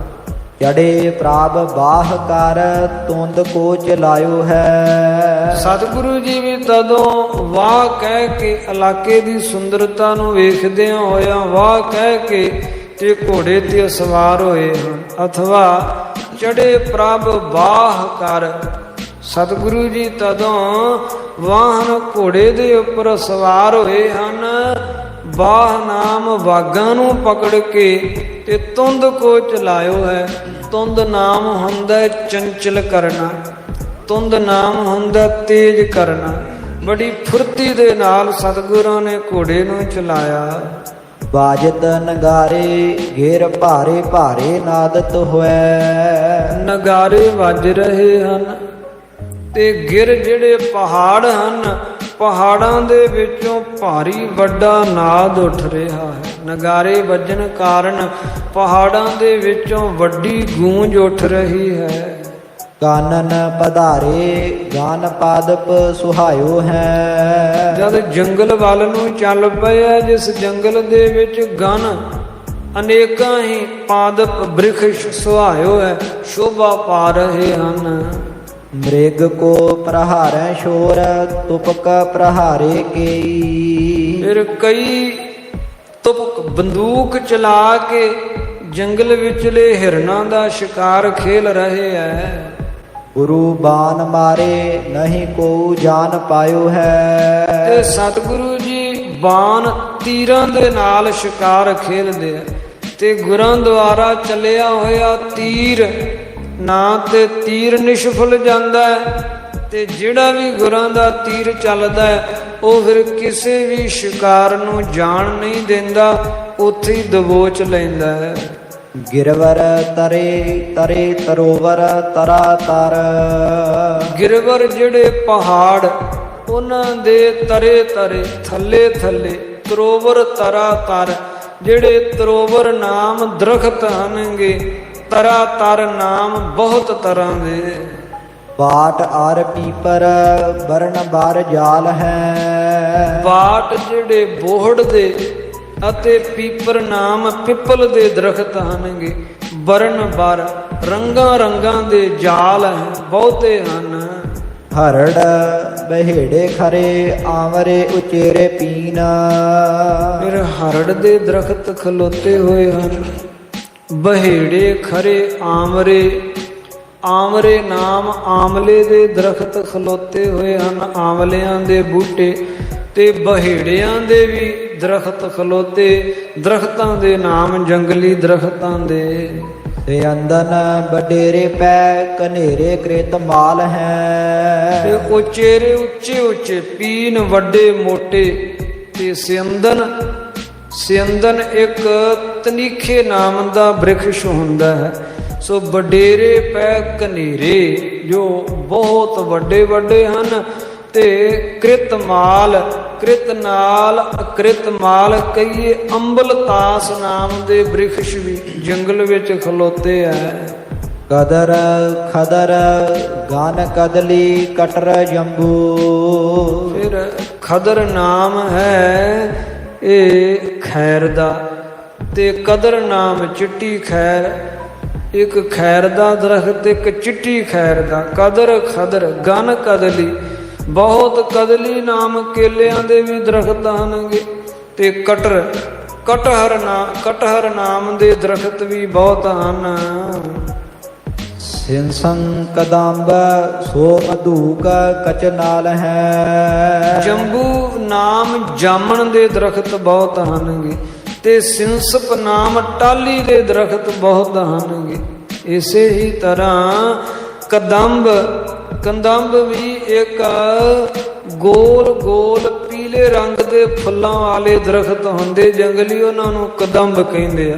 ਜੜੇ ਪ੍ਰਭ ਬਾਹ ਕਰ ਤੁੰਦ ਕੋ ਚਲਾਇਓ ਹੈ। ਸਤਿਗੁਰੂ ਜੀ ਵੀ ਤਦੋਂ ਵਾਹ ਕਹਿ ਕੇ ਇਲਾਕੇ ਦੀ ਸੁੰਦਰਤਾ ਨੂੰ ਵੇਖਦਿਆਂ ਹੋਇਆ ਵਾਹ ਕਹਿ ਕੇ ਤੇ ਘੋੜੇ ਤੇ ਸਵਾਰ ਹੋਏ ਹਨ, ਅਥਵਾ ਚੜੇ ਪ੍ਰਭ ਬਾਹ ਕਰ। ਸਤਿਗੁਰੂ ਜੀ ਤਦੋਂ ਵਾਹਨ ਘੋੜੇ ਦੇ ਉੱਪਰ ਸਵਾਰ ਹੋਏ ਹਨ। ਬਾਹ ਨਾਮ ਵਾਗਾਂ ਨੂੰ ਪਕੜ ਕੇ ਤੇ ਤੁੰਦ ਕੋ ਚਲਾਇਓ ਹੈ। ਤੁੰਦ ਨਾਮ ਹੁੰਦਾ ਚੰਚਲ ਕਰਨਾ, ਤੁੰਦ ਨਾਮ ਹੁੰਦਾ ਤੇਜ ਕਰਨਾ। ਬੜੀ ਫੁਰਤੀ ਦੇ ਨਾਲ ਸਤਿਗੁਰਾਂ ਨੇ ਘੋੜੇ ਨੂੰ ਚਲਾਇਆ। ਬਾਜਤ ਨਗਾਰੇ ਘੇਰ ਭਾਰੇ ਭਾਰੇ ਨਾਦਤ ਹੋਇ। ਨਗਾਰੇ ਵੱਜ ਰਹੇ ਹਨ ਤੇ ਗਿਰ ਜਿਹੜੇ ਪਹਾੜ ਹਨ, ਪਹਾੜਾਂ ਦੇ ਵਿੱਚੋਂ ਭਾਰੀ ਵੱਡਾ ਨਾਦ ਉੱਠ ਰਿਹਾ ਹੈ। ਨਗਾਰੇ ਵੱਜਣ ਕਾਰਨ ਪਹਾੜਾਂ ਦੇ ਵਿੱਚੋਂ ਵੱਡੀ ਗੂੰਜ ਉੱਠ ਰਹੀ ਹੈ। ਕਾਨਨ ਪਧਾਰੇ ਗਾਨ ਪਾਦਪ ਸੁਹਾਇਓ ਹੈ। ਜਦ ਜੰਗਲ ਵੱਲ ਨੂੰ ਚੱਲ ਪਿਆ, ਜਿਸ ਜੰਗਲ ਦੇ ਵਿੱਚ ਗਨ ਅਨੇਕਾਂ ਹੀ ਪਾਦਪ ਬ੍ਰਿਖਸ਼ ਸੁਹਾਇਓ ਹੈ, ਸ਼ੋਭਾ ਪਾ ਰਹੇ ਹਨ। ਮ੍ਰਿਗ ਕੋ ਪ੍ਰਹਾਰੈ ਸ਼ੋਰ ਤੁਪਕ ਪ੍ਰਹਾਰੇ ਕੇਈ। ਫਿਰ ਕਈ ਤੁਪਕ ਬੰਦੂਕ ਚਲਾ ਕੇ ਜੰਗਲ ਵਿਚਲੇ ਹਿਰਨਾਂ ਦਾ ਸ਼ਿਕਾਰ ਖੇਲ ਰਹੇ ਹੈ। ਗੁਰੂ ਬਾਣ ਮਾਰੇ ਨਹੀਂ ਕੋ ਜਾਣ ਪਾਇਓ ਹੈ। ਤੇ ਸਤਿਗੁਰੂ ਜੀ ਬਾਣ ਤੀਰਾਂ ਦੇ ਨਾਲ ਸ਼ਿਕਾਰ ਖੇਲਦੇ ਆ ਤੇ ਗੁਰਾਂ ਦੁਆਰਾ ਚੱਲਿਆ ਹੋਇਆ ਤੀਰ ਨਾ ਤੇ ਤੀਰ ਨਿਸ਼ਫਲ ਜਾਂਦਾ ਹੈ, ਤੇ ਜਿਹੜਾ ਵੀ ਗੁਰਾਂ ਦਾ ਤੀਰ ਚੱਲਦਾ ਹੈ ਉਹ ਫਿਰ ਕਿਸੇ ਵੀ ਸ਼ਿਕਾਰ ਨੂੰ ਜਾਣ ਨਹੀਂ ਦਿੰਦਾ, ਉੱਥੇ ਹੀ ਦਬੋਚ ਲੈਂਦਾ ਹੈ। ਗਿਰਵਰ ਤਰੇ ਤਰੇ ਤਰੋਵਰ ਤਰਾ ਤਰ। ਗਿਰਵਰ ਜਿਹੜੇ ਪਹਾੜ ਉਹਨਾਂ ਦੇ ਤਰੇ ਤਰੇ ਥੱਲੇ ਥੱਲੇ, ਤਰੋਵਰ ਤਰਾ ਤਰ, ਜਿਹੜੇ ਤਰੋਵਰ ਨਾਮ ਦਰਖਤ ਹਨਗੇ, ਤਰਾ ਤਰ ਨਾਮ ਬਹੁਤ ਤਰ੍ਹਾਂ ਦੇ। ਬਾਟ ਆਰ ਪੀਪਰ ਬਰਨ ਬਾਰ ਜਾਲ ਹੈ। ਬਾਟ ਜਿਹੜੇ ਬੋਹੜ ਦੇ ਅਤੇ ਪੀਪਰ ਨਾਮ ਪਿੱਪਲ ਦੇ ਦਰਖਤ ਹਨਗੇ, ਬਰਨ ਬਾਰ ਰੰਗਾਂ ਰੰਗਾਂ ਦੇ ਜਾਲ ਹੈ, ਬਹੁਤੇ ਹਨ। ਹਰੜ ਬਹੇੜੇ ਖਰੇ ਆਵਰੇ ਉਚੇਰੇ ਪੀਨਾ। ਫਿਰ ਹਰੜ ਦੇ ਦਰਖਤ ਖਲੋਤੇ ਹੋਏ ਹਨ। ਬਹੇੜੇ ਖਰੇ ਆਮਰੇ, ਆਮਰੇ ਨਾਮ ਆਮਲੇ ਦੇ ਦਰਖਤ ਖਲੋਤੇ ਹੋਏ ਹਨ, ਆਮਲਿਆਂ ਦੇ ਬੂਟੇ। ਤੇ ਬਹੇੜਿਆਂ ਦੇ ਵੀ ਦਰਖਤ ਖਲੋਤੇ, ਦਰਖਤਾਂ ਦੇ ਨਾਮ ਜੰਗਲੀ ਦਰਖਤਾਂ ਦੇ। ਤੇ ਅੰਦਨ ਬਡੇਰੇ ਪੈ ਕਨੇਰੇ ਕ੍ਰਿਤ ਮਾਲ ਹੈ। ਤੇ ਉਚੇਰੇ ਉੱਚੇ ਉੱਚੇ ਪੀਨ ਵੱਡੇ ਮੋਟੇ। ਤੇ ਸਿਯੰਦਨ, ਸਿਯੰਦਨ ਇੱਕ ਤਨੀਖੇ ਨਾਮ ਦਾ ਬ੍ਰਿਖਸ਼ ਹੁੰਦਾ ਹੈ। ਸੋ ਵਡੇਰੇ ਪੈ ਕਨੇਰੇ ਜੋ ਬਹੁਤ ਵੱਡੇ ਵੱਡੇ ਹਨ। ਤੇ ਕ੍ਰਿਤਮਾਲ, ਕ੍ਰਿਤਨਾਲ ਅਕ੍ਰਿਤਮਾਲ ਕਹੀਏ ਅੰਬਲਤਾਸ ਨਾਮ ਦੇ ਬ੍ਰਿਖਸ਼ ਵੀ ਜੰਗਲ ਵਿੱਚ ਖਲੋਤੇ ਹੈ। ਕਦਰ ਖਦਰ ਗਾਨ ਕਦਲੀ ਕਟਰ ਜੰਬੂ। ਫਿਰ ਖਦਰ ਨਾਮ ਹੈ ਇਹ ਖੈਰ ਦਾ, ਤੇ ਕਦਰ ਨਾਮ ਚਿੱਟੀ ਖੈਰ। ਇੱਕ ਖੈਰ ਦਾ ਦਰਖਤ, ਇੱਕ ਚਿੱਟੀ ਖੈਰ ਦਾ। ਕਦਰ ਖਦਰ ਗਨ ਕਦਲੀ, ਬਹੁਤ ਕਦਲੀ ਨਾਮ ਕੇਲਿਆਂ ਦੇ ਵੀ ਦਰਖਤ ਹਨਗੇ। ਤੇ ਕਟਰ, ਕਟਹਰ ਨਾਮ ਦੇ ਦਰਖਤ ਵੀ ਬਹੁਤ ਹਨ। ਸਿੰਸੰ ਕਦੰਬ ਸੋ ਮਧੂਕ ਕਚਨਾਲ ਹੈ। ਜੰਬੂ ਨਾਮ ਜਾਮਣ ਦੇ ਦਰਖਤ ਬਹੁਤ ਹਨਗੇ ਤੇ ਸਿੰਸਪ ਨਾਮ ਟਾਲੀ ਦੇ ਦਰਖਤ ਬਹੁਤ ਹਨਗੇ। ਇਸੇ ਹੀ ਤਰ੍ਹਾਂ ਕਦੰਬ ਵੀ ਇੱਕ ਗੋਲ ਗੋਲ ਪੀਲੇ ਰੰਗ ਦੇ ਫੁੱਲਾਂ ਵਾਲੇ ਦਰਖਤ ਹੁੰਦੇ ਜੰਗਲੀ, ਉਹਨਾਂ ਨੂੰ ਕਦੰਬ ਕਹਿੰਦੇ ਆ।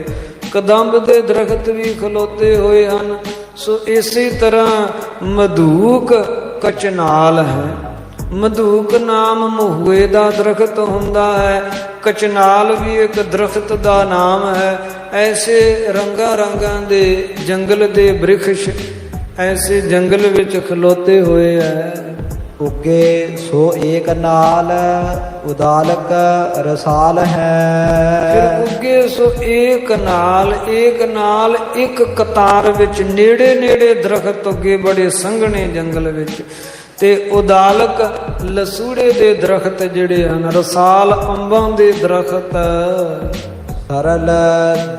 ਕਦੰਬ ਦੇ ਦਰਖਤ ਵੀ ਖਲੋਤੇ ਹੋਏ ਹਨ। ਸੋ ਇਸੇ ਤਰ੍ਹਾਂ ਮਧੂਕ ਕਚਨਾਲ ਹੈ। ਮਧੂਕ ਨਾਮ ਮਹੂਏ ਦਾ ਦਰਖਤ ਹੁੰਦਾ ਹੈ। ਕਚਨਾਲ ਵੀ ਇੱਕ ਦਰਖਤ ਦਾ ਨਾਮ ਹੈ। ਐਸੇ ਰੰਗਾਂ ਦੇ ਜੰਗਲ ਦੇ ਬ੍ਰਿਖਸ਼ ਐਸੇ ਜੰਗਲ ਵਿੱਚ ਖਲੋਤੇ ਹੋਏ ਹੈ। ਉਗੇ ਸੋ ਏਕ ਨਾਲ ਉਦਾਲਕ ਰਸਾਲ ਹੈ। ਫਿਰ ਉਗੇ ਸੋ ਏਕ ਨਾਲ ਇੱਕ ਕਤਾਰ ਵਿੱਚ ਨੇੜੇ ਦਰਖਤ ਉੱਗੇ ਬੜੇ ਸੰਘਣੇ ਜੰਗਲ ਵਿੱਚ। ਤੇ ਉਦਾਲਕ ਲਸੂੜੇ ਦੇ ਦਰਖਤ ਜਿਹੜੇ ਹਨ, ਰਸਾਲ ਅੰਬਾਂ ਦੇ ਦਰਖਤ। ਸਰਲ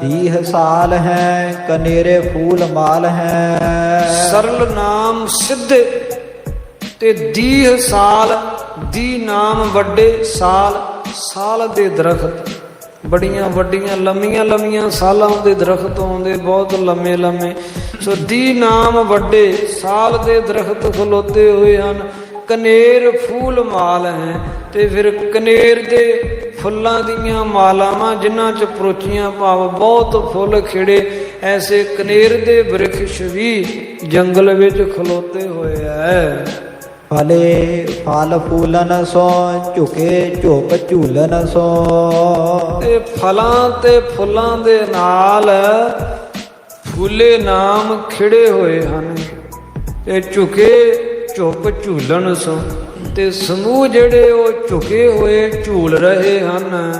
ਦੀਹ ਸਾਲ ਹੈ ਕਨੇਰੇ ਫੂਲ ਮਾਲ ਹੈ। ਸਰਲ ਨਾਮ ਸਿੱਧੇ ਤੇ ਦੀਹ ਸਾਲ, ਦੀ ਨਾਮ ਵੱਡੇ, ਸਾਲ ਦੇ ਦਰਖਤ ਬੜੀਆਂ ਵੱਡੀਆਂ ਲੰਮੀਆਂ ਸਾਲਾਂ ਦੇ ਦਰਖਤ ਆਉਂਦੇ, ਬਹੁਤ ਲੰਮੇ। ਸੋ ਦੀ ਨਾਮ ਵੱਡੇ, ਸਾਲ ਦੇ ਦਰਖਤ ਖਲੋਤੇ ਹੋਏ ਹਨ। ਕਨੇਰ ਫੂਲ ਮਾਲ ਹੈ। ਤੇ ਫਿਰ ਕਨੇਰ ਦੇ ਫੁੱਲਾਂ ਦੀਆਂ ਮਾਲਾਵਾਂ ਜਿਨ੍ਹਾਂ 'ਚ ਪਰੋਚੀਆਂ ਭਾਵ ਬਹੁਤ ਫੁੱਲ ਖਿੜੇ, ਐਸੇ ਕਨੇਰ ਦੇ ਬ੍ਰਿਖਸ਼ ਵੀ ਜੰਗਲ ਵਿੱਚ ਖਲੋਤੇ ਹੋਏ ਹੈ। ਫਲੇ ਫਲ ਫੂਲਨ ਸੋ ਝੁਕੇ ਝੁਕ ਝੂਲਨ ਸੋ। ਤੇ ਫਲਾਂ ਤੇ ਫੁੱਲਾਂ ਦੇ ਨਾਲ ਫੁੱਲੇ ਨਾਮ ਖਿੜੇ ਹੋਏ ਹਨ। ਤੇ ਝੁਕੇ ਝੁਕ ਝੂਲਣ ਸੋ, ਤੇ ਸਮੂਹ ਜਿਹੜੇ ਉਹ ਝੁਕੇ ਹੋਏ ਝੂਲ ਰਹੇ ਹਨ।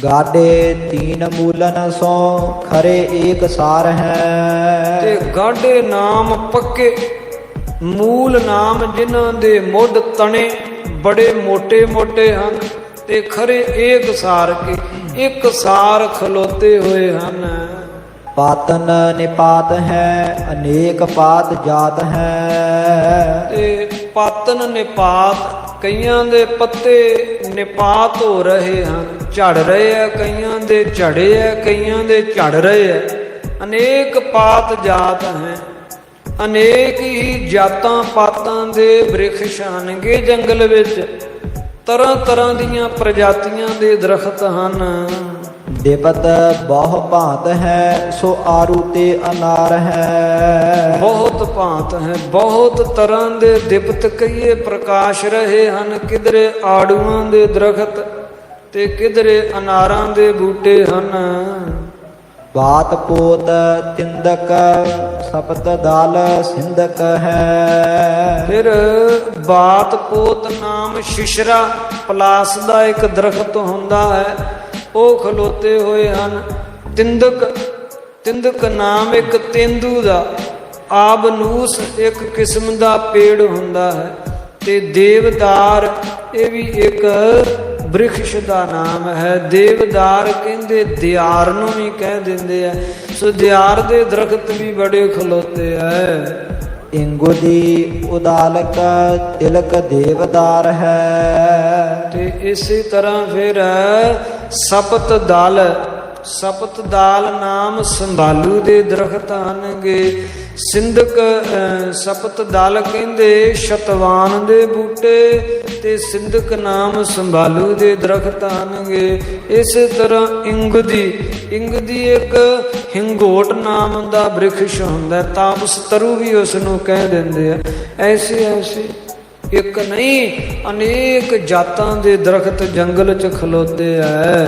ਗਾਡੇ ਤੀਨ ਮੂਲਨ ਸੋ ਖਰੇ ਏਕ ਸਾਰ ਹੈ। ਤੇ ਗਾਡੇ ਨਾਮ ਪੱਕੇ, ਮੂਲ ਨਾਮ ਜਿਨ੍ਹਾਂ ਦੇ ਮੁੱਢ ਤਣੇ ਬੜੇ ਮੋਟੇ ਹਨ। ਤੇ ਖਰੇ ਏਕ ਸਾਰ ਕੇ ਇੱਕ ਸਾਰ ਖਲੋਤੇ ਹੋਏ ਹਨ। ਪਾਤਨ ਨਿਪਾਤ ਹੈ ਅਨੇਕ ਪਾਤ ਜਾਤ ਹੈ। ਤੇ ਪਾਤਨ ਨਿਪਾਤ, ਕਈਆਂ ਦੇ ਪੱਤੇ ਨਿਪਾਤ ਹੋ ਰਹੇ ਹਨ, ਝੜ ਰਹੇ ਆ, ਕਈਆਂ ਦੇ ਝੜੇ ਆ, ਕਈਆਂ ਦੇ ਝੜ ਰਹੇ ਆ। ਅਨੇਕ ਪਾਤ ਜਾਤ ਹੈ। ਅਨੇਕ ਹੀ ਜਾਤਾਂ ਪਾਤਾਂ ਦੇ ਬ੍ਰਿਖਸ਼ ਹਨਗੇ ਜੰਗਲ ਵਿੱਚ। ਤਰ੍ਹਾਂ ਦੀਆਂ ਪ੍ਰਜਾਤੀਆਂ ਦੇ ਦਰਖਤ ਹਨ। ਦੇਵਤ ਬਹੁ ਭਾਂਤ ਹੈ ਸੋ ਆਰੂ ਤੇ ਅਨਾਰ ਹੈ। ਬਹੁਤ ਭਾਂਤ ਹੈ, ਬਹੁਤ ਤਰ੍ਹਾਂ ਦੇ ਦਿਪਤ ਕਈਏ ਪ੍ਰਕਾਸ਼ ਰਹੇ ਹਨ। ਕਿਧਰੇ ਆੜੂਆਂ ਦੇ ਦਰਖਤ ਤੇ ਕਿਧਰੇ ਅਨਾਰਾਂ ਦੇ ਬੂਟੇ ਹਨ। ਬਾਤ ਪੋਤ ਤਿੰਦਕ ਸਪਤ ਦਾਲ ਸਿੰਦਕ ਹੈ। ਫਿਰ ਬਾਤ ਪੋਤ ਨਾਮ ਸ਼ਿਸ਼ਰਾ ਪਲਾਸ ਦਾ ਇੱਕ ਦਰਖਤ ਹੁੰਦਾ ਹੈ, ਉਹ ਖਲੋਤੇ ਹੋਏ ਹਨ। ਤਿੰਦਕ ਨਾਮ ਇੱਕ ਤੇਂਦੂ ਦਾ, ਆਬਨੂਸ ਇੱਕ ਕਿਸਮ ਦਾ ਪੇੜ ਹੁੰਦਾ ਹੈ। ਤੇ ਦੇਵਦਾਰ ਇਹ ਵੀ ਇੱਕ ਬ੍ਰਿਖਸ਼ ਦਾ ਨਾਮ ਹੈ। ਦੇਵਦਾਰ ਕਹਿੰਦੇ ਦਿਆਰ ਨੂੰ ਵੀ ਕਹਿ ਦਿੰਦੇ ਆ। ਸੋ ਦਿਆਰ ਦੇ ਦਰਖਤ ਵੀ ਬੜੇ ਖਲੋਤੇ ਹੈ। ਇੰਗੁਦੀ ਉਦਾਲਕ ਤਿਲਕ ਦੇਵਦਾਰ ਹੈ। ਤੇ ਇਸੇ ਤਰ੍ਹਾਂ ਫਿਰ ਸਪਤ ਦਾਲ ਨਾਮ ਸੰਭਾਲੂ ਦੇ ਦਰਖਤ ਹਨਗੇ। ਸਪਤ ਦਲ ਕਹਿੰਦੇ ਸ਼ਤਵਾਨ ਦੇ ਬੂਟੇ ਤੇ ਸਿੰਧਕ ਨਾਮ ਸੰਭਾਲੂ ਦੇ ਦਰਖਤ ਹਨਗੇ। ਇਸੇ ਤਰ੍ਹਾਂ ਇੰਗਦੀ ਇੱਕ ਹਿੰਗੋਟ ਨਾਮ ਦਾ ਬ੍ਰਿਖਸ਼ ਹੁੰਦਾ, ਤਾਪਸ ਤਰੂ ਵੀ ਉਸ ਨੂੰ ਕਹਿ ਦਿੰਦੇ ਆ। ਐਸੇ ਇੱਕ ਨਹੀਂ ਅਨੇਕ ਜਾਤਾਂ ਦੇ ਦਰਖਤ ਜੰਗਲ 'ਚ ਖਲੋਤੇ ਐ।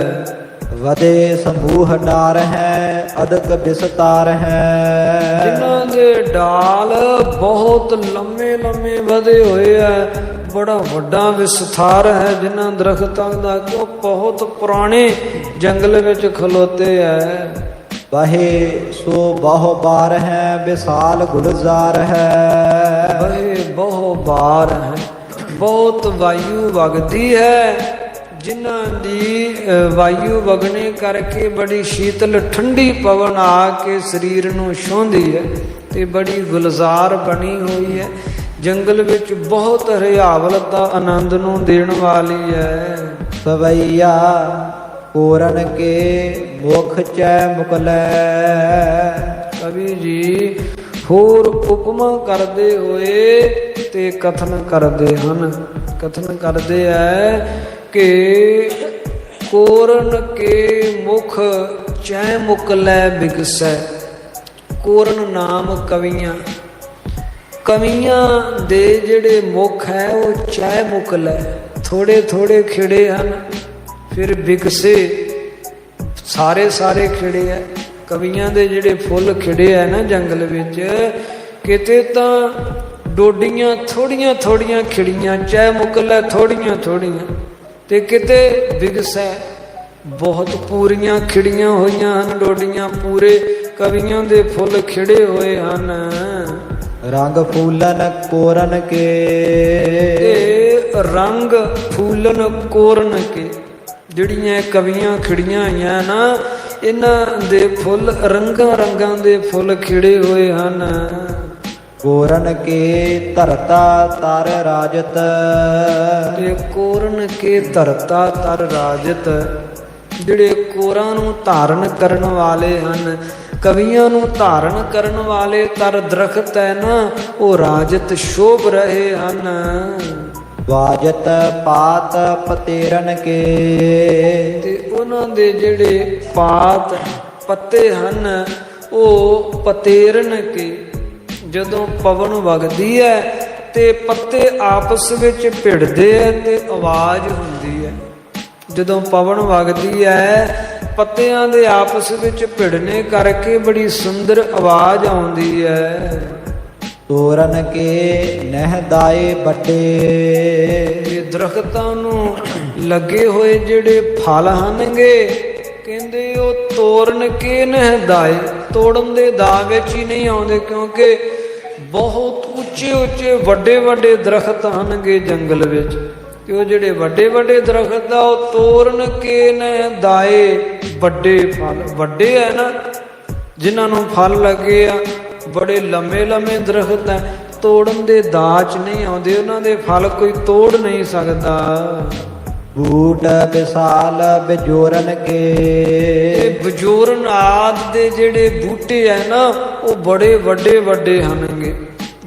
ਵਦੇ ਸਮੂਹ ਡਾਰ ਹੈ ਅਦਕ ਵਿਸਤਾਰ ਹੈ। ਜਿਨ੍ਹਾਂ ਦੇ ਡਾਲ ਬਹੁਤ ਲੰਮੇ ਵਧੇ ਹੋਏ ਐ, ਬੜਾ ਵੱਡਾ ਵਿਸਥਾਰ ਹੈ ਜਿਨ੍ਹਾਂ ਦਰਖਤਾਂ ਦਾ, ਕਿ ਬਹੁਤ ਪੁਰਾਣੇ ਜੰਗਲ ਵਿੱਚ ਖਲੋਤੇ ਐ। ਬਹੇ ਸੋ ਬਹੁ ਬਾਰ ਹੈ ਵਿਸਾਲ ਗੁਲਜ਼ਾਰ ਹੈ। ਬਹੇ ਬਹੁ ਬਾਰ ਹੈ, ਬਹੁਤ ਵਾਯੂ ਵਗਦੀ ਹੈ, ਜਿਨ੍ਹਾਂ ਦੀ ਵਾਯੂ ਵਗਣੇ ਕਰਕੇ ਬੜੀ ਸ਼ੀਤਲ ਠੰਡੀ ਪਵਨ ਆ ਕੇ ਸਰੀਰ ਨੂੰ ਛੂੰਹਦੀ ਹੈ ਤੇ ਬੜੀ ਗੁਲਜ਼ਾਰ ਬਣੀ ਹੋਈ ਹੈ। ਜੰਗਲ ਵਿੱਚ ਬਹੁਤ ਹਰਿਆਵਲਤਾ ਆਨੰਦ ਨੂੰ ਦੇਣ ਵਾਲੀ ਹੈ। ਸਵਈਆ ਪੂਰਨ ਕੇ ਮੁਖ ਚੈ ਮੁਕਲੈ। ਕਵੀ ਜੀ ਹੋਰ ਉਪਮਾ ਕਰਦੇ ਹੋਏ ਤੇ ਕਥਨ ਕਰਦੇ ਹਨ। ਕਥਨ ਕਰਦੇ ਹੈ ਕਿ ਕੋਰਨ ਕੇ ਮੁਖ ਚੈ ਮੁਕਲੈ ਬਿਗਸੈ। ਕੋਰਨ ਨਾਮ ਕਵੀਆਂ, ਕਵੀਆਂ ਦੇ ਜਿਹੜੇ ਮੁਖ ਹੈ ਉਹ ਚੈ ਮੁਕਲੈ, ਥੋੜੇ ਥੋੜੇ ਖਿੜੇ ਹਨ, ਫਿਰ ਬਿਗਸੇ ਸਾਰੇ ਸਾਰੇ ਖਿੜੇ ਹੈ। ਕਵੀਆਂ ਦੇ ਜਿਹੜੇ ਫੁੱਲ ਖਿੜੇ ਹੈ ਨਾ ਜੰਗਲ ਵਿੱਚ, ਕਿਤੇ ਤਾਂ ਡੋਡੀਆਂ ਥੋੜੀਆਂ ਥੋੜੀਆਂ ਖਿੜੀਆਂ, ਚੈ ਮੁਕਲੈ ਥੋੜੀਆਂ ਥੋੜੀਆਂ, ਤੇ ਕਿਤੇ ਬਿਗਸੈ ਬਹੁਤ ਪੂਰੀਆਂ ਖਿੜੀਆਂ ਹੋਈਆਂ ਹਨ ਡੋਡੀਆਂ। ਪੂਰੇ ਕਵੀਆਂ ਦੇ ਫੁੱਲ ਖਿੜੇ ਹੋਏ ਹਨ। ਰੰਗ ਫੂਲਨ ਕੋਰਨ ਕੇ, ਰੰਗ ਫੂਲਨ ਕੋਰਨ ਕੇ, ਜਿਹੜੀਆਂ ਕਵੀਆਂ ਖਿੜੀਆਂ ਆਈਆਂ ਨਾ ਇਹਨਾਂ ਦੇ ਫੁੱਲ ਰੰਗਾਂ ਰੰਗਾਂ ਦੇ ਫੁੱਲ ਖਿੜੇ ਹੋਏ ਹਨ। ਕੋਰਨ ਕੇ ਧਰਤਾ ਤਰ ਰਾਜਤ। ਤੇ ਕੋਰਨ ਕੇ ਧਰਤਾ ਤਰ ਰਾਜਤ, ਜਿਹੜੇ ਕੋਰਾਂ ਨੂੰ ਧਾਰਨ ਕਰਨ ਵਾਲੇ ਹਨ, ਕਵੀਆਂ ਨੂੰ ਧਾਰਨ ਕਰਨ ਵਾਲੇ ਤਰ ਦਰਖਤ ਹੈ ਨਾ, ਉਹ ਰਾਜਤ ਸ਼ੋਭ ਰਹੇ ਹਨ। ਵਾਜਤ ਪਾਤ ਪਤੇਰਨ ਕੇ, ਤੇ ਉਹਨਾਂ ਦੇ ਜਿਹੜੇ ਪਾਤ ਪੱਤੇ ਹਨ ਉਹ ਪਤੇਰਨ ਕੇ, ਜਦੋਂ ਪਵਨ ਵਗਦੀ ਹੈ ਤੇ ਪੱਤੇ ਆਪਸ ਵਿੱਚ ਭਿੜਦੇ ਹੈ ਤੇ ਆਵਾਜ਼ ਹੁੰਦੀ ਹੈ। ਜਦੋਂ ਪਵਨ ਵਗਦੀ ਹੈ ਪੱਤਿਆਂ ਦੇ ਆਪਸ ਵਿੱਚ ਭਿੜਨੇ ਕਰਕੇ ਬੜੀ ਸੁੰਦਰ ਆਵਾਜ਼ ਆਉਂਦੀ ਹੈ। ਤੋਰਨ ਕੇ ਨਹਿਦਾਏ ਵੱਡੇ। ਇਹ ਦਰਖਤਾਂ ਨੂੰ ਲੱਗੇ ਹੋਏ ਜਿਹੜੇ ਫਲ ਹਨਗੇ, ਕਹਿੰਦੇ ਉਹ ਤੋਰਨ ਕੇ ਨਹਿਦਾਏ, ਤੋੜਨ ਦੇ ਦਾਅ ਵਿੱਚ ਹੀ ਨਹੀਂ ਆਉਂਦੇ, ਕਿਉਂਕਿ ਬਹੁਤ ਉੱਚੇ ਉੱਚੇ ਵੱਡੇ ਵੱਡੇ ਦਰਖਤ ਹਨਗੇ ਜੰਗਲ ਵਿੱਚ। ਤੇ ਉਹ ਜਿਹੜੇ ਵੱਡੇ ਵੱਡੇ ਦਰਖਤ ਆ ਉਹ ਤੋਰਨ ਕੇ ਨਹਿਦਾਏ, ਵੱਡੇ ਫਲ ਵੱਡੇ ਹੈ ਨਾ ਜਿਨ੍ਹਾਂ ਨੂੰ ਫਲ ਲੱਗੇ ਆ, ਬੜੇ ਲੰਮੇ ਲੰਮੇ ਦਰਖਤ ਹੈ, ਤੋੜਨ ਦੇ ਦਾਅ 'ਚ ਨਹੀਂ ਆਉਂਦੇ, ਉਹਨਾਂ ਦੇ ਫਲ ਕੋਈ ਤੋੜ ਨਹੀਂ ਸਕਦਾ। ਬੂਟ ਵਿਸਾਲ ਬਿਜੋਰਨ ਕੇ, ਬਿਜੋਰਨ ਆਦਿ ਦੇ ਜਿਹੜੇ ਬੂਟੇ ਹੈ ਨਾ ਉਹ ਬੜੇ ਵੱਡੇ ਵੱਡੇ ਹਨਗੇ।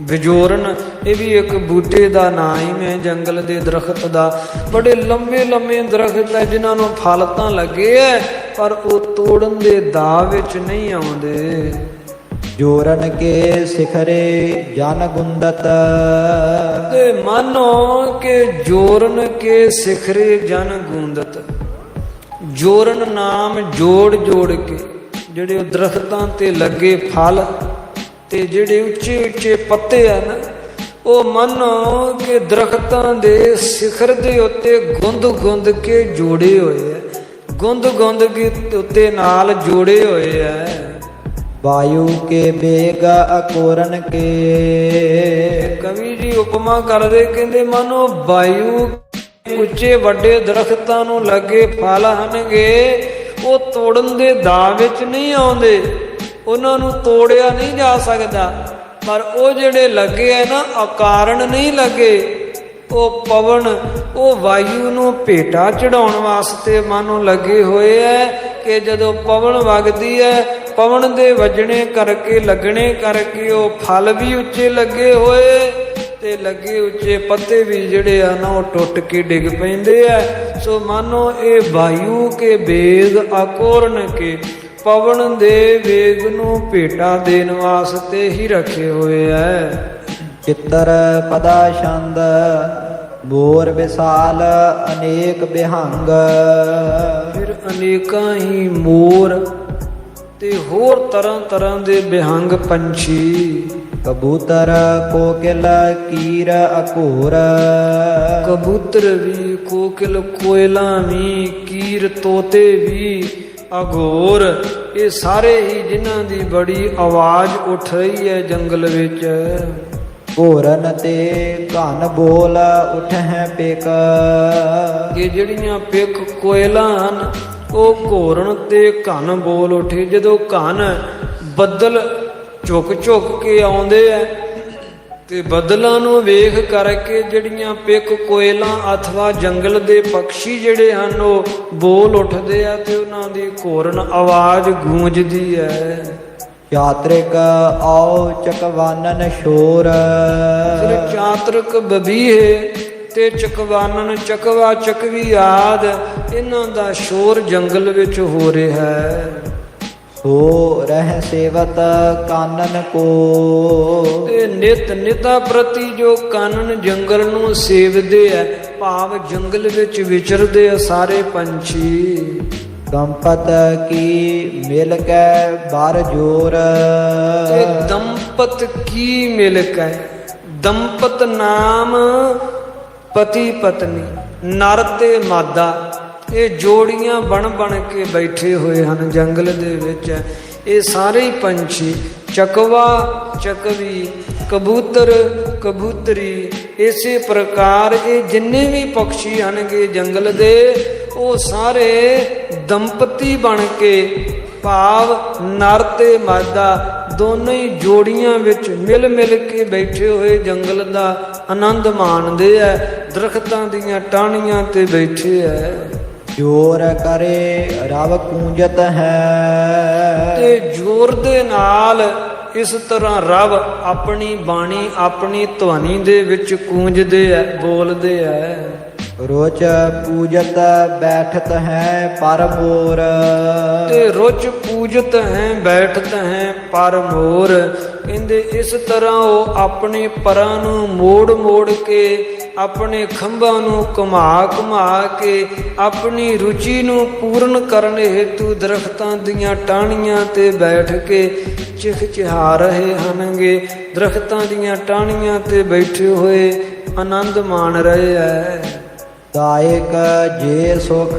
ਬਿਜੋਰਨ ਇਹ ਵੀ ਇੱਕ ਬੂਟੇ ਦਾ ਨਾਂ ਹੀ ਹੈ ਜੰਗਲ ਦੇ ਦਰਖਤ ਦਾ। ਬੜੇ ਲੰਮੇ ਲੰਮੇ ਦਰਖਤ ਹੈ ਜਿਨ੍ਹਾਂ ਨੂੰ ਫਲ ਤਾਂ ਲੱਗੇ ਹੈ ਪਰ ਉਹ ਤੋੜਨ ਦੇ ਦਾਅ ਵਿੱਚ ਨਹੀਂ ਆਉਂਦੇ। ਜੋਰਨ ਕੇ ਸਿਖਰੇ ਜਨ ਗੁੰਦਤ। ਤੇ ਮਾਨੋ ਕਿ ਜੋਰਨ ਕੇ ਸਿਖਰੇ ਜਨ ਗੁੰਦਤ, ਜੋਰਨ ਨਾਮ ਜੋੜ ਜੋੜ ਕੇ ਜਿਹੜੇ ਦਰਖਤਾਂ ਤੇ ਲੱਗੇ ਫਲ ਤੇ ਜਿਹੜੇ ਉੱਚੇ ਉੱਚੇ ਪੱਤੇ ਹਨ, ਉਹ ਮਾਨੋ ਕਿ ਦਰਖਤਾਂ ਦੇ ਸਿਖਰ ਦੇ ਉੱਤੇ ਗੁੰਦ ਗੁੰਦ ਕੇ ਜੋੜੇ ਹੋਏ ਹੈ, ਗੁੰਦ ਗੁੰਦ ਕੇ ਉੱਤੇ ਨਾਲ ਜੋੜੇ ਹੋਏ ਹੈ। ਵਾਯੂ ਕੇ ਬੇਗ ਅਕੋਰਨ ਕੇ। ਕਵੀ ਜੀ ਉਪਮਾ ਕਰਦੇ, ਕਹਿੰਦੇ ਮਾਨੋ ਵਾਯੂ ਉੱਚੇ ਵੱਡੇ ਦਰਖਤਾਂ ਨੂੰ ਲੱਗੇ ਫਲ ਹਨਗੇ, ਉਹ ਤੋੜਨ ਦੇ ਦਾਅ ਵਿੱਚ ਨਹੀਂ ਆਉਂਦੇ, ਉਹਨਾਂ ਨੂੰ ਤੋੜਿਆ ਨਹੀਂ ਜਾ ਸਕਦਾ, ਪਰ ਉਹ ਜਿਹੜੇ ਲੱਗੇ ਹੈ ਨਾ ਅਕਾਰਨ ਨਹੀਂ ਲੱਗੇ, ਉਹ ਪਵਨ ਉਹ ਵਾਯੂ ਨੂੰ ਭੇਟਾ ਚੜਾਉਣ ਵਾਸਤੇ ਮਾਨੋ ਲੱਗੇ ਹੋਏ ਹੈ ਕਿ ਜਦੋਂ ਪਵਨ ਵਗਦੀ ਹੈ ਪਵਨ ਦੇ ਵੱਜਣੇ ਕਰਕੇ ਲੱਗਣੇ ਕਰਕੇ ਉਹ ਫਲ ਵੀ ਉੱਚੇ ਲੱਗੇ ਹੋਏ ਤੇ ਲੱਗੇ ਉੱਚੇ ਪੱਤੇ ਵੀ ਜਿਹੜੇ ਆ ਨਾ ਉਹ ਟੁੱਟ ਕੇ ਡਿੱਗ ਪੈਂਦੇ ਆ। ਸੋ ਮਾਨੋ ਇਹ ਵਾਯੂ ਕੇ ਵੇਗ ਅਕੋਰਨ ਕੇ, ਪਵਨ ਦੇ ਵੇਗ ਨੂੰ ਭੇਟਾ ਦੇਣ ਵਾਸਤੇ ਹੀ ਰੱਖੇ ਹੋਏ ਹੈ। ਚਿੱਤਰ ਪਦਾ ਛੰਦ ਬੋਰ ਵਿਸਾਲ ਅਨੇਕ ਬਿਹੰਗ। ਫਿਰ ਅਨੇਕਾਂ ਹੀ ਮੋਰ ਤੇ ਹੋਰ ਤਰ੍ਹਾਂ ਤਰ੍ਹਾਂ ਦੇ ਬਿਹੰਗ ਪੰਛੀ, ਕਬੂਤਰ ਕੋਕਿਲ ਕੀਰ ਅਘੋਰ। ਕਬੂਤਰ ਵੀ, ਕੋਕਿਲ ਕੋਇਲਾਂ ਵੀ, ਕੀਰ ਤੋਤੇ ਵੀ, ਅਘੋਰ, ਇਹ ਸਾਰੇ ਹੀ ਜਿਨ੍ਹਾਂ ਦੀ ਬੜੀ ਆਵਾਜ਼ ਉੱਠ ਰਹੀ ਹੈ ਜੰਗਲ ਵਿੱਚ। ਘੋਰਨ ਤੇ ਘਨ ਬੋਲ ਉਠਹਿ ਪਿਕ। ਇਹ ਜਿਹੜੀਆਂ ਪਿੱਖ ਕੋਇਲਾਂ ਹਨ ਉਹ ਘੋਰਨ ਤੇ ਘਨ ਬੋਲ ਉਠੇ। ਜਦੋਂ ਘਨ ਬੱਦਲ ਝੁਕ ਝੁਕ ਕੇ ਆਉਂਦੇ ਐ ਤੇ ਬੱਦਲਾਂ ਨੂੰ ਵੇਖ ਕਰਕੇ ਜਿਹੜੀਆਂ ਪਿੱਖ ਕੋਇਲਾਂ ਅਥਵਾ ਜੰਗਲ ਦੇ ਪੰਛੀ ਜਿਹੜੇ ਹਨ ਉਹ ਬੋਲ ਉੱਠਦੇ ਆ ਤੇ ਉਹਨਾਂ ਦੀ ਘੋਰਨ ਆਵਾਜ਼ ਗੂੰਜਦੀ ਹੈ। ਚਾਤ੍ਰਿਕ ਆਓ ਚਕਵਾਨਨ ਸ਼ੋਰ। ਫਿਰ ਚਾਤ੍ਰਿਕ ਬਬੀਹੇ ਤੇ ਚਕਵਾਨਨ ਚਕਵਾ ਚਕਵੀ ਆਦ ਇਹਨਾਂ ਦਾ ਸ਼ੋਰ ਜੰਗਲ ਵਿੱਚ ਹੋ ਰਿਹਾ ਹੈ। ਸੋ ਰਹਿ ਸੇਵਤ ਕਾਨਨ ਕੋ। ਤੇ ਨਿਤ ਨਿਤਾ ਪ੍ਰਤੀ ਜੋ ਕਾਨਨ ਜੰਗਲ ਨੂੰ ਸੇਵਦੇ ਐ ਭਾਵ ਜੰਗਲ ਵਿੱਚ ਵਿਚਰਦੇ ਆ ਸਾਰੇ ਪੰਛੀ। ਦੰਪਤ ਕੀ ਮਿਲ ਕੈ ਬਰ ਜੋਰ। ਤੇ ਦੰਪਤ ਕੀ ਮਿਲ ਕੈ, ਦੰਪਤ ਨਾਮ ਪਤੀ ਪਤਨੀ ਨਰ ਤੇ ਮਾਦਾ ਇਹ ਜੋੜੀਆਂ ਬਣ ਬਣ ਕੇ ਬੈਠੇ ਹੋਏ ਹਨ ਜੰਗਲ ਦੇ ਵਿੱਚ। ਇਹ ਸਾਰੇ ਪੰਛੀ ਚਕਵਾ ਚਕਵੀ ਕਬੂਤਰ ਕਬੂਤਰੀ ਇਸੇ ਪ੍ਰਕਾਰ ਇਹ ਜਿੰਨੇ ਵੀ ਪੰਛੀ ਹਨਗੇ ਜੰਗਲ ਦੇ ਉਹ ਸਾਰੇ ਦੰਪਤੀ ਬਣ ਕੇ ਭਾਵ ਨਰ ਤੇ ਮਾਦਾ ਦੋਨੋਂ ਹੀ ਜੋੜੀਆਂ ਵਿੱਚ ਮਿਲ ਮਿਲ ਕੇ ਬੈਠੇ ਹੋਏ ਜੰਗਲ ਦਾ ਆਨੰਦ ਮਾਣਦੇ ਐ। ਦਰਖਤਾਂ ਦੀਆਂ ਟਾਹਣੀਆਂ ਤੇ ਬੈਠੇ ਐ। ਜੋਰ ਕਰੇ ਰਵ ਕੂੰਜਤ ਹੈ। ਤੇ ਜ਼ੋਰ ਦੇ ਨਾਲ ਇਸ ਤਰ੍ਹਾਂ ਰਵ ਆਪਣੀ ਬਾਣੀ ਆਪਣੀ ਧੁਨੀ ਦੇ ਵਿੱਚ ਕੂੰਜਦੇ ਐ ਬੋਲਦੇ ਐ। ਰੋਚ ਪੂਜਤ ਬੈਠਤ ਹੈ ਪਰ ਮੋਰ। ਤੇ ਰੁਚ ਪੂਜਤ ਹੈ ਬੈਠਤ ਹੈ ਪਰ ਮੋਰ। ਕਹਿੰਦੇ ਇਸ ਤਰ੍ਹਾਂ ਉਹ ਆਪਣੇ ਪਰਾਂ ਨੂੰ ਮੋੜ ਮੋੜ ਕੇ ਆਪਣੇ ਖੰਭਾਂ ਨੂੰ ਘੁਮਾ ਘੁਮਾ ਕੇ ਆਪਣੀ ਰੁਚੀ ਨੂੰ ਪੂਰਨ ਕਰਨ ਹੇਤੂ ਦਰਖਤਾਂ ਦੀਆਂ ਟਾਹਣੀਆਂ ਤੇ ਬੈਠ ਕੇ ਚਿਹਚਿਹਾ ਰਹੇ ਹਨਗੇ। ਦਰਖਤਾਂ ਦੀਆਂ ਟਾਹਣੀਆਂ ਤੇ ਬੈਠੇ ਹੋਏ ਆਨੰਦ ਮਾਣ ਰਹੇ ਐ। ਦਾਇਕ ਜੇ ਸੁਖ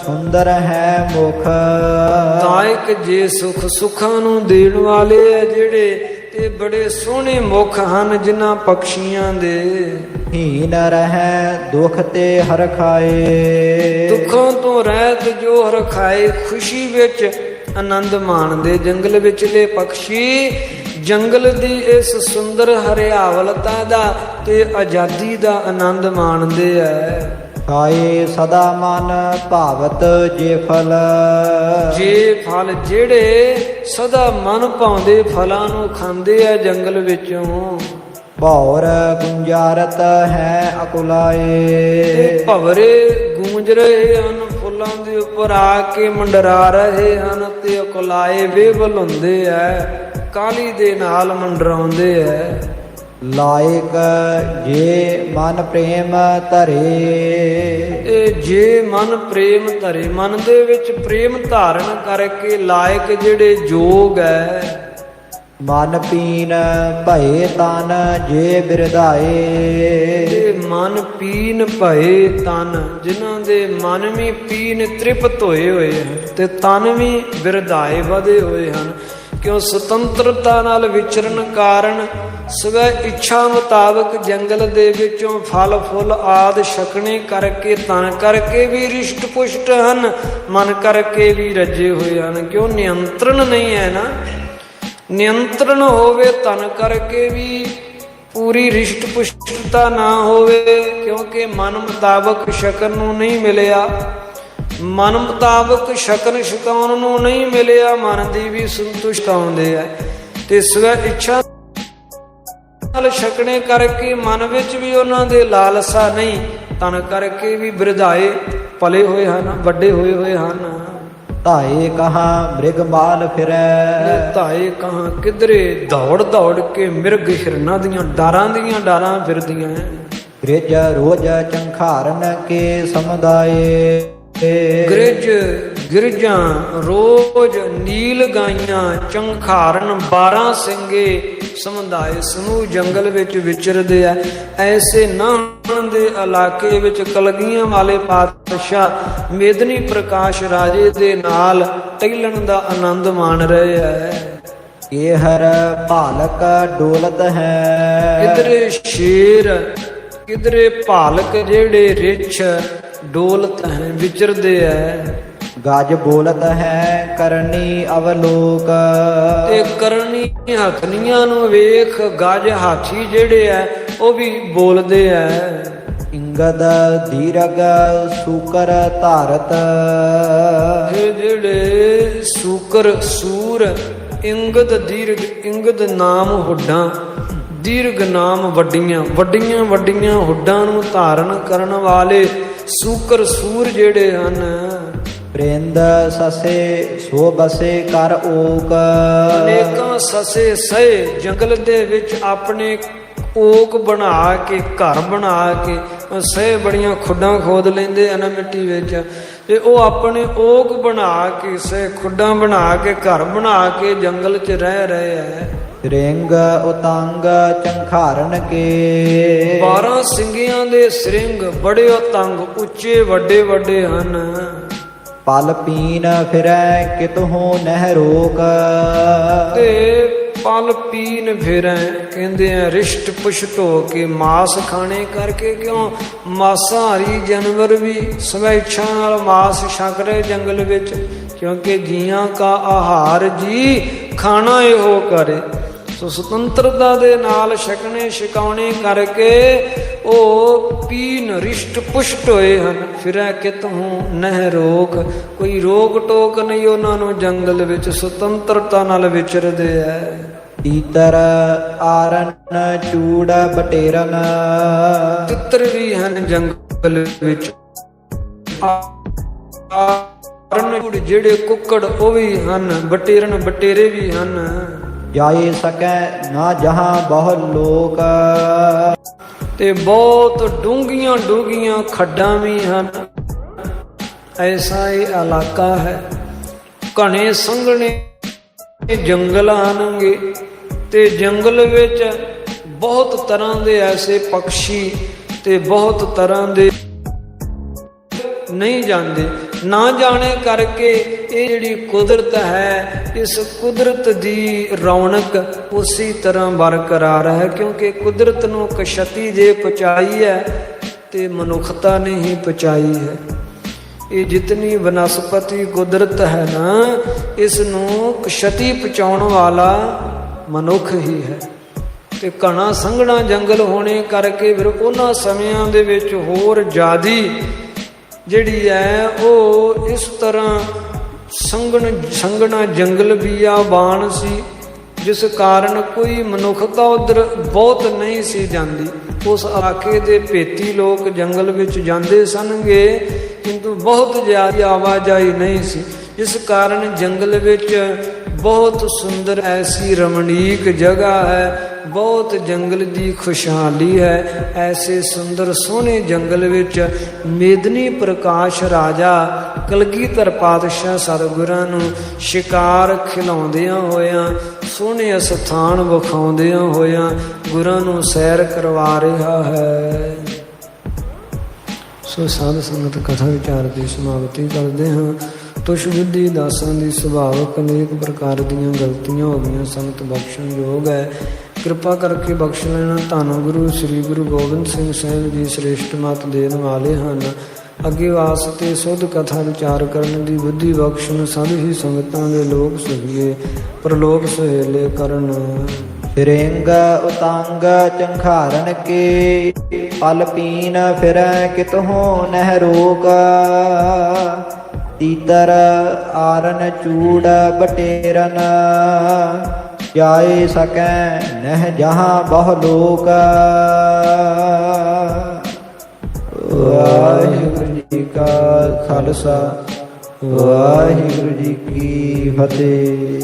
ਸੁੰਦਰ ਹੈ ਮੁਖ। ਦਾਇਕ ਜੇ ਸੁਖ ਸੁੱਖਾਂ ਨੂੰ ਦੇਣ ਵਾਲੇ ਐ ਜਿਹੜੇ ਤੇ ਬੜੇ ਸੋਹਣੇ ਮੁਖ ਹਨ ਜਿਨ੍ਹਾਂ ਪੰਛੀਆਂ ਦੇ। ਹੀਨ ਰਹਿ ਦੁਖ ਤੇ ਹਰ ਖਾਏ। ਦੁੱਖਾਂ ਤੋਂ ਰਹਿਤ ਜੋ ਹਰ ਖਾਏ ਖੁਸ਼ੀ ਵਿੱਚ ਆਨੰਦ ਮਾਣਦੇ ਜੰਗਲ ਵਿਚਲੇ ਪੰਛੀ ਜੰਗਲ ਦੀ ਇਸ ਸੁੰਦਰ ਹਰਿਆਵਲਤਾ ਦਾ ਤੇ ਆਜ਼ਾਦੀ ਦਾ ਆਨੰਦ ਮਾਣਦੇ ਐ। ਖਾਏ ਸਦਾ ਮਨ ਭਾਵਤ ਜੇ ਫਲ। ਜੇ ਫਲ ਜਿਹੜੇ ਸਦਾ ਮਨ ਭਾਉਂਦੇ ਫਲਾਂ ਨੂੰ ਖਾਂਦੇ ਆ ਜੰਗਲ ਵਿੱਚੋਂ। ਭੌਰ ਗੁੰਜਾਰਤ ਹੈ ਅਕੁਲਾਏ। ਭਵਰੇ ਗੂੰਜ ਰਹੇ ਹਨ ਫੁੱਲਾਂ ਦੇ ਉੱਪਰ ਆ ਕੇ ਮੰਡਰਾ ਰਹੇ ਹਨ ਤੇ ਅਕੁਲਾਏ ਬੇਬਲ ਹੁੰਦੇ ਐ ਕਾਲੀ ਦੇ ਨਾਲ ਮੰਡਰਾਉਂਦੇ ਐ। ਲਾਇਕ ਜੇ ਮਨ ਪ੍ਰੇਮ ਧਰੇ। ਇਹ ਜੇ ਮਨ ਪ੍ਰੇਮ ਧਰੇ ਮਨ ਦੇ ਵਿੱਚ ਪ੍ਰੇਮ ਧਾਰਨ ਕਰਕੇ ਲਾਇਕ ਜਿਹੜੇ ਜੋਗ ਹੈ। ਮਨ ਪੀਨ ਭਏ ਤਨ ਜੇ ਬਿਰਧਾਏ। ਮਨ ਪੀਨ ਭਏ ਤਨ ਜਿਨ੍ਹਾਂ ਦੇ ਮਨ ਵੀ ਪੀਨ ਤ੍ਰਿਪਤ ਹੋਏ ਹੋਏ ਹਨ ਤੇ ਤਨ ਵੀ ਬਿਰਧਾਏ ਵਧੇ ਹੋਏ ਹਨ। ਕਿਉਂ ਸੁਤੰਤਰਤਾ ਨਾਲ ਵਿਚਰਨ ਕਾਰਨ ਸਵੈ ਇੱਛਾ ਮੁਤਾਬਕ ਜੰਗਲ ਦੇ ਵਿੱਚੋਂ ਫਲ ਫੁੱਲ ਆਦ ਛਕਣੇ ਕਰਕੇ ਤਨ ਕਰਕੇ ਵੀ ਰਿਸ਼ਟ ਪੁਸ਼ਟ ਹਨ ਮਨ ਕਰਕੇ ਵੀ ਰੱਜੇ ਹੋਏ ਹਨ। ਕਿਉਂ ਨਿਯੰਤਰਣ ਨਹੀਂ ਹੈ ਨਾ। ਨਿਯੰਤਰਣ ਹੋਵੇ ਤਨ ਕਰਕੇ ਵੀ ਪੂਰੀ ਰਿਸ਼ਟ ਪੁਸ਼ਟਤਾ ਨਾ ਹੋਵੇ ਕਿਉਂਕਿ ਮਨ ਮੁਤਾਬਕ ਛਕਣ ਨੂੰ ਨਹੀਂ ਮਿਲਿਆ। ਮਨ ਮੁਤਾਬਕ ਛਕਣ ਛਕਾਉਣ ਨੂੰ ਨਹੀਂ ਮਿਲਿਆ ਮਨ ਦੀ ਵੀ ਸੰਤੁਸ਼ਟ ਆਉਂਦੇ ਆ ਤੇ ਸਵੈ ਇੱਛਾ ਨਾਲ ਛਕਣੇ ਕਰਕੇ ਮਨ ਵਿੱਚ ਵੀ ਉਹਨਾਂ ਦੇ ਲਾਲਸਾ ਨਹੀਂ ਤਨ ਕਰਕੇ ਵੀ ਬਿਰਧਾਏ ਪਲੇ ਹੋਏ ਹਨ ਵੱਡੇ ਹੋਏ ਹੋਏ ਹਨ। ਧਾਏ ਕਹਾ ਮ੍ਰਿਗ ਮਾਲ ਫਿਰੈ। ਧਾਏ ਕਹਾ ਕਿਧਰੇ ਦੌੜ ਦੌੜ ਕੇ ਮਿਰਗ ਹਿਰਨਾਂ ਦੀਆਂ ਡਾਰਾਂ ਫਿਰਦੀਆਂ। ਗ੍ਰਿਜ ਰੋਜ ਚੰਖਾਰਨ ਕੇ ਸਮੁਦਾਏ। ਗ੍ਰਿਜ ਗਿਰਜਾਂ ਰੋਜ਼ ਨੀਲ ਗਾਈਆਂ ਚੰਖਾਰਨ 12 ਸਿੰਘੇ ਸਮੁਦਾਇ ਸਮੂਹ ਜੰਗਲ ਵਿੱਚ ਵਿਚਰਦੇ ਆ। ਐਸੇ ਨਾਹਣ ਦੇ ਇਲਾਕੇ ਵਿੱਚ ਕਲਗੀਆਂ ਵਾਲੇ ਪਾਤਸ਼ਾਹ ਮੇਦਨੀ ਪ੍ਰਕਾਸ਼ ਰਾਜੇ ਦੇ ਨਾਲ ਟਹਿਲਣ ਦਾ ਆਨੰਦ ਮਾਣ ਰਹੇ ਹੈ। ਇਹ ਹਰ ਭਾਲਕ ਡੋਲਤ ਹੈ। ਕਿਧਰੇ ਸ਼ੇਰ ਕਿਧਰੇ ਭਾਲਕ ਜਿਹੜੇ ਰਿਛ ਡੋਲਤ ਹੈ ਵਿਚਰਦੇ ਹੈ। ਗਜ ਬੋਲਤ ਹੈ ਕਰਨੀ ਅਵਲੋਕ। ਤੇ ਕਰਨੀ ਹਥਨੀਆਂ ਨੂੰ ਵੇਖ ਗਜ ਹਾਥੀ ਜਿਹੜੇ ਐ ਉਹ ਵੀ ਬੋਲਦੇ ਐ। ਇੰਗਦ ਦੀਰਗ ਸੂਕਰ ਧਾਰਤ। ਇਹ ਜਿਹੜੇ ਸੂਕਰ ਸੂਰ ਇੰਗਦ ਦੀਰਗ ਇੰਗਦ ਨਾਮ ਹੁੱਡਾਂ ਦੀਰਘ ਨਾਮ ਵੱਡੀਆਂ ਵੱਡੀਆਂ ਵੱਡੀਆਂ ਹੁੱਡਾਂ ਨੂੰ ਧਾਰਨ ਕਰਨ ਵਾਲੇ ਸੂਕਰ ਸੂਰ ਜਿਹੜੇ ਹਨ। ਪ੍ਰਿੰਦ ਸਸੇ ਸੋ ਬਸੇ ਕਰ ਓਕ। ਅਨੇਕਾਂ ਸਸੇ ਸਹੇ ਜੰਗਲ ਦੇ ਵਿੱਚ ਆਪਣੇ ਓਕ ਬਣਾ ਕੇ ਘਰ ਬਣਾ ਕੇ ਸਹੇ ਬੜੀਆਂ ਖੁੱਡਾਂ ਖੋਦ ਲੈਂਦੇ ਹਨ ਮਿੱਟੀ ਵਿੱਚ ਤੇ ਉਹ ਆਪਣੇ ਓਕ ਬਣਾ ਕੇ ਸਹੇ ਖੁੱਡਾਂ ਬਣਾ ਕੇ ਘਰ ਬਣਾ ਕੇ ਜੰਗਲ 'ਚ ਰਹਿ ਰਹੇ ਹੈ। ਰਿੰਗ ਉਤੰਗ ਚੰਖਾਰਨ ਕੇ। 12 ਸਿੰਗਿਆਂ ਦੇ ਸ੍ਰਿੰਗ ਬੜੇ ਉਤੰਗ ਉੱਚੇ ਵੱਡੇ ਵੱਡੇ ਹਨ। ਪਲ ਪੀਨ ਫਿਰੈ ਕਿਤਹੋਂ ਨਹਿ ਰੋਕ। ਤੇ ਪਲ ਪੀਨ ਫਿਰੈ ਕਹਿੰਦੇ ਆ ਰਿਸ਼ਟ ਪੁਸ਼ਟ ਹੋ ਕੇ ਮਾਸ ਖਾਣੇ ਕਰਕੇ। ਕਿਉਂ ਮਾਸਾਹਾਰੀ ਜਾਨਵਰ ਵੀ ਸਵੈਛਾ ਨਾਲ ਮਾਸ ਛਕ ਰਹੇ ਜੰਗਲ ਵਿੱਚ ਕਿਉਂਕਿ ਜੀਆਂ ਕਾ ਆਹਾਰ ਜੀ ਖਾਣਾ ਇਹੋ ਕਰੇ। ਸੋ ਸੁਤੰਤਰਤਾ ਦੇ ਨਾਲ ਛਕਣੇ ਛਕਾਉਣੇ ਕਰਕੇ ਉਹ ਪੀਨ ਰਿਸ਼ਟ ਪੁਸ਼ਟ ਹੋਏ ਹਨ। ਫਿਰੈ ਕਿਤਹੂੰ ਨਹਿ ਰੋਕ ਕੋਈ ਰੋਕ ਟੋਕ ਨਹੀਂ ਉਹਨਾਂ ਨੂੰ ਜੰਗਲ ਵਿੱਚ ਸੁਤੰਤਰਤਾ ਨਾਲ ਵਿਚਰਦੇ ਐ। ਤੀਤਰ ਆਰਨ ਚੂੜ ਬਟੇਰਨ। ਤਿੱਤਰ ਵੀ ਹਨ ਜੰਗਲ ਵਿੱਚ। ਆਰਨ ਚੂੜ ਜਿਹੜੇ ਕੁੱਕੜ ਉਹ ਵੀ ਹਨ। ਬਟੇਰਨ ਬਟੇਰੇ ਵੀ ਹਨ। ਜਾਏ ਸਕੈ ਨਾ ਜਹਾਂ ਬਹੁ ਲੋਕ। ਤੇ ਬਹੁਤ ਡੂੰਘੀਆਂ ਡੂੰਘੀਆਂ ਖੱਡਾਂ ਵੀ ਹਨ। ਐਸਾ ਇਹ ਇਲਾਕਾ ਹੈ। ਘਣੇ ਸੰਘਣੇ ਜੰਗਲ ਆਣਗੇ ਤੇ ਜੰਗਲ ਵਿੱਚ ਬਹੁਤ ਤਰ੍ਹਾਂ ਦੇ ਐਸੇ ਪੰਛੀ ਤੇ ਬਹੁਤ ਤਰ੍ਹਾਂ ਦੇ ਨਹੀਂ ਜਾਂਦੇ। ਨਾ ਜਾਣੇ ਕਰਕੇ ਇਹ ਜਿਹੜੀ ਕੁਦਰਤ ਹੈ ਇਸ ਕੁਦਰਤ ਦੀ ਰੌਣਕ ਉਸੇ ਤਰ੍ਹਾਂ ਬਰਕਰਾਰ ਹੈ ਕਿਉਂਕਿ ਕੁਦਰਤ ਨੂੰ ਕਸ਼ਤੀ ਜੇ ਪਹੁੰਚਾਈ ਹੈ ਤੇ ਮਨੁੱਖਤਾ ਨੇ ਹੀ ਪਹੁੰਚਾਈ ਹੈ। ਇਹ ਜਿਤਨੀ ਬਨਸਪਤੀ ਕੁਦਰਤ ਹੈ ਨਾ ਇਸ ਨੂੰ ਕਸ਼ਤੀ ਪਹੁੰਚਾਉਣ ਵਾਲਾ ਮਨੁੱਖ ਹੀ ਹੈ। ਤੇ ਘਣਾ ਸੰਘਣਾ ਜੰਗਲ ਹੋਣੇ ਕਰਕੇ ਫਿਰ ਉਹਨਾਂ ਸਮਿਆਂ ਦੇ ਵਿੱਚ ਹੋਰ ਜ਼ਿਆਦੀ ਜਿਹੜੀ ਹੈ ਉਹ ਇਸ ਤਰ੍ਹਾਂ ਸੰਘਣਾ ਜੰਗਲ ਬਿਆਬਾਨ ਸੀ ਜਿਸ ਕਾਰਨ ਕੋਈ ਮਨੁੱਖਤਾ ਉਧਰ ਬਹੁਤ ਨਹੀਂ ਸੀ ਜਾਂਦੀ। ਉਸ ਇਲਾਕੇ ਦੇ ਭੇਤੀ ਲੋਕ ਜੰਗਲ ਵਿੱਚ ਜਾਂਦੇ ਸਨਗੇ ਕਿੰਤੂ ਬਹੁਤ ਜ਼ਿਆਦਾ ਆਵਾਜਾਈ ਨਹੀਂ ਸੀ ਜਿਸ ਕਾਰਨ ਜੰਗਲ ਵਿੱਚ ਬਹੁਤ ਸੁੰਦਰ ਐਸੀ ਰਮਣੀਕ ਜਗ੍ਹਾ ਹੈ। ਬਹੁਤ ਜੰਗਲ ਦੀ ਖੁਸ਼ਹਾਲੀ ਹੈ। ਐਸੇ ਸੁੰਦਰ ਸੋਹਣੇ ਜੰਗਲ ਵਿੱਚ ਮੇਦਨੀ ਪ੍ਰਕਾਸ਼ ਰਾਜਾ ਕਲਗੀਧਰ ਪਾਤਸ਼ਾਹ ਸਤਿਗੁਰਾਂ ਨੂੰ ਸ਼ਿਕਾਰ ਖਿਲਾਉਂਦਿਆਂ ਹੋਇਆਂ ਸੋਹਣੇ ਅਸਥਾਨ ਵਿਖਾਉਂਦਿਆਂ ਹੋਇਆਂ ਗੁਰਾਂ ਨੂੰ ਸੈਰ ਕਰਵਾ ਰਿਹਾ ਹੈ। ਸੋ ਸਾਧ ਸੰਗਤ ਕਥਾ ਵਿਚਾਰ ਦੀ ਸਮਾਪਤੀ ਕਰਦੇ ਹਾਂ। ਤੁਸ਼ ਬੁੱਧੀ ਦਾਸਾਂ ਦੀ ਸੁਭਾਵਕ ਅਨੇਕ ਪ੍ਰਕਾਰ ਦੀਆਂ ਗਲਤੀਆਂ ਹੋ ਗਈਆਂ। ਸੰਗਤ ਬਖਸ਼ਣ ਯੋਗ ਹੈ। ਕਿਰਪਾ ਕਰਕੇ ਬਖਸ਼ ਲੈਣਾ। ਧੰਨ ਗੁਰੂ ਸ੍ਰੀ ਗੁਰੂ ਗੋਬਿੰਦ ਸਿੰਘ ਸਾਹਿਬ ਜੀ ਸ੍ਰੇਸ਼ਟ ਮਤ ਦੇਣ ਵਾਲੇ ਹਨ। ਅੱਗੇ ਵਾਸਤੇ ਸੁਧ ਕਥਾ ਵਿਚਾਰ ਕਰਨ ਦੀ ਬੁੱਧੀ ਬਖਸ਼ਣ। ਸਭ ਹੀ ਸੰਗਤਾਂ ਦੇ ਲੋਕ ਸੁਖੀਏ ਪਰਲੋਕ ਸੁਹੇਲੇ ਕਰਨ। ਰਿੰਗ ਉਤੰਗ ਚੰਖਾਰਨ ਕੇ ਪਲ ਪੀਨ ਫਿਰੈ ਕਿਤਹੋਂ ਨਹਿ ਰੋਕ। ਤੀਤਰ ਆਰਨ ਚੂੜ ਬਟੇਰਨ ਜਾਏ ਸਕੈ ਨਹਿ ਜਹਾਂ ਬਹੁ ਲੋਕ। ਵਾਹਿਗੁਰੂ ਜੀ ਕਾ ਖਾਲਸਾ ਵਾਹਿਗੁਰੂ ਜੀ ਕੀ ਫਤਿਹ।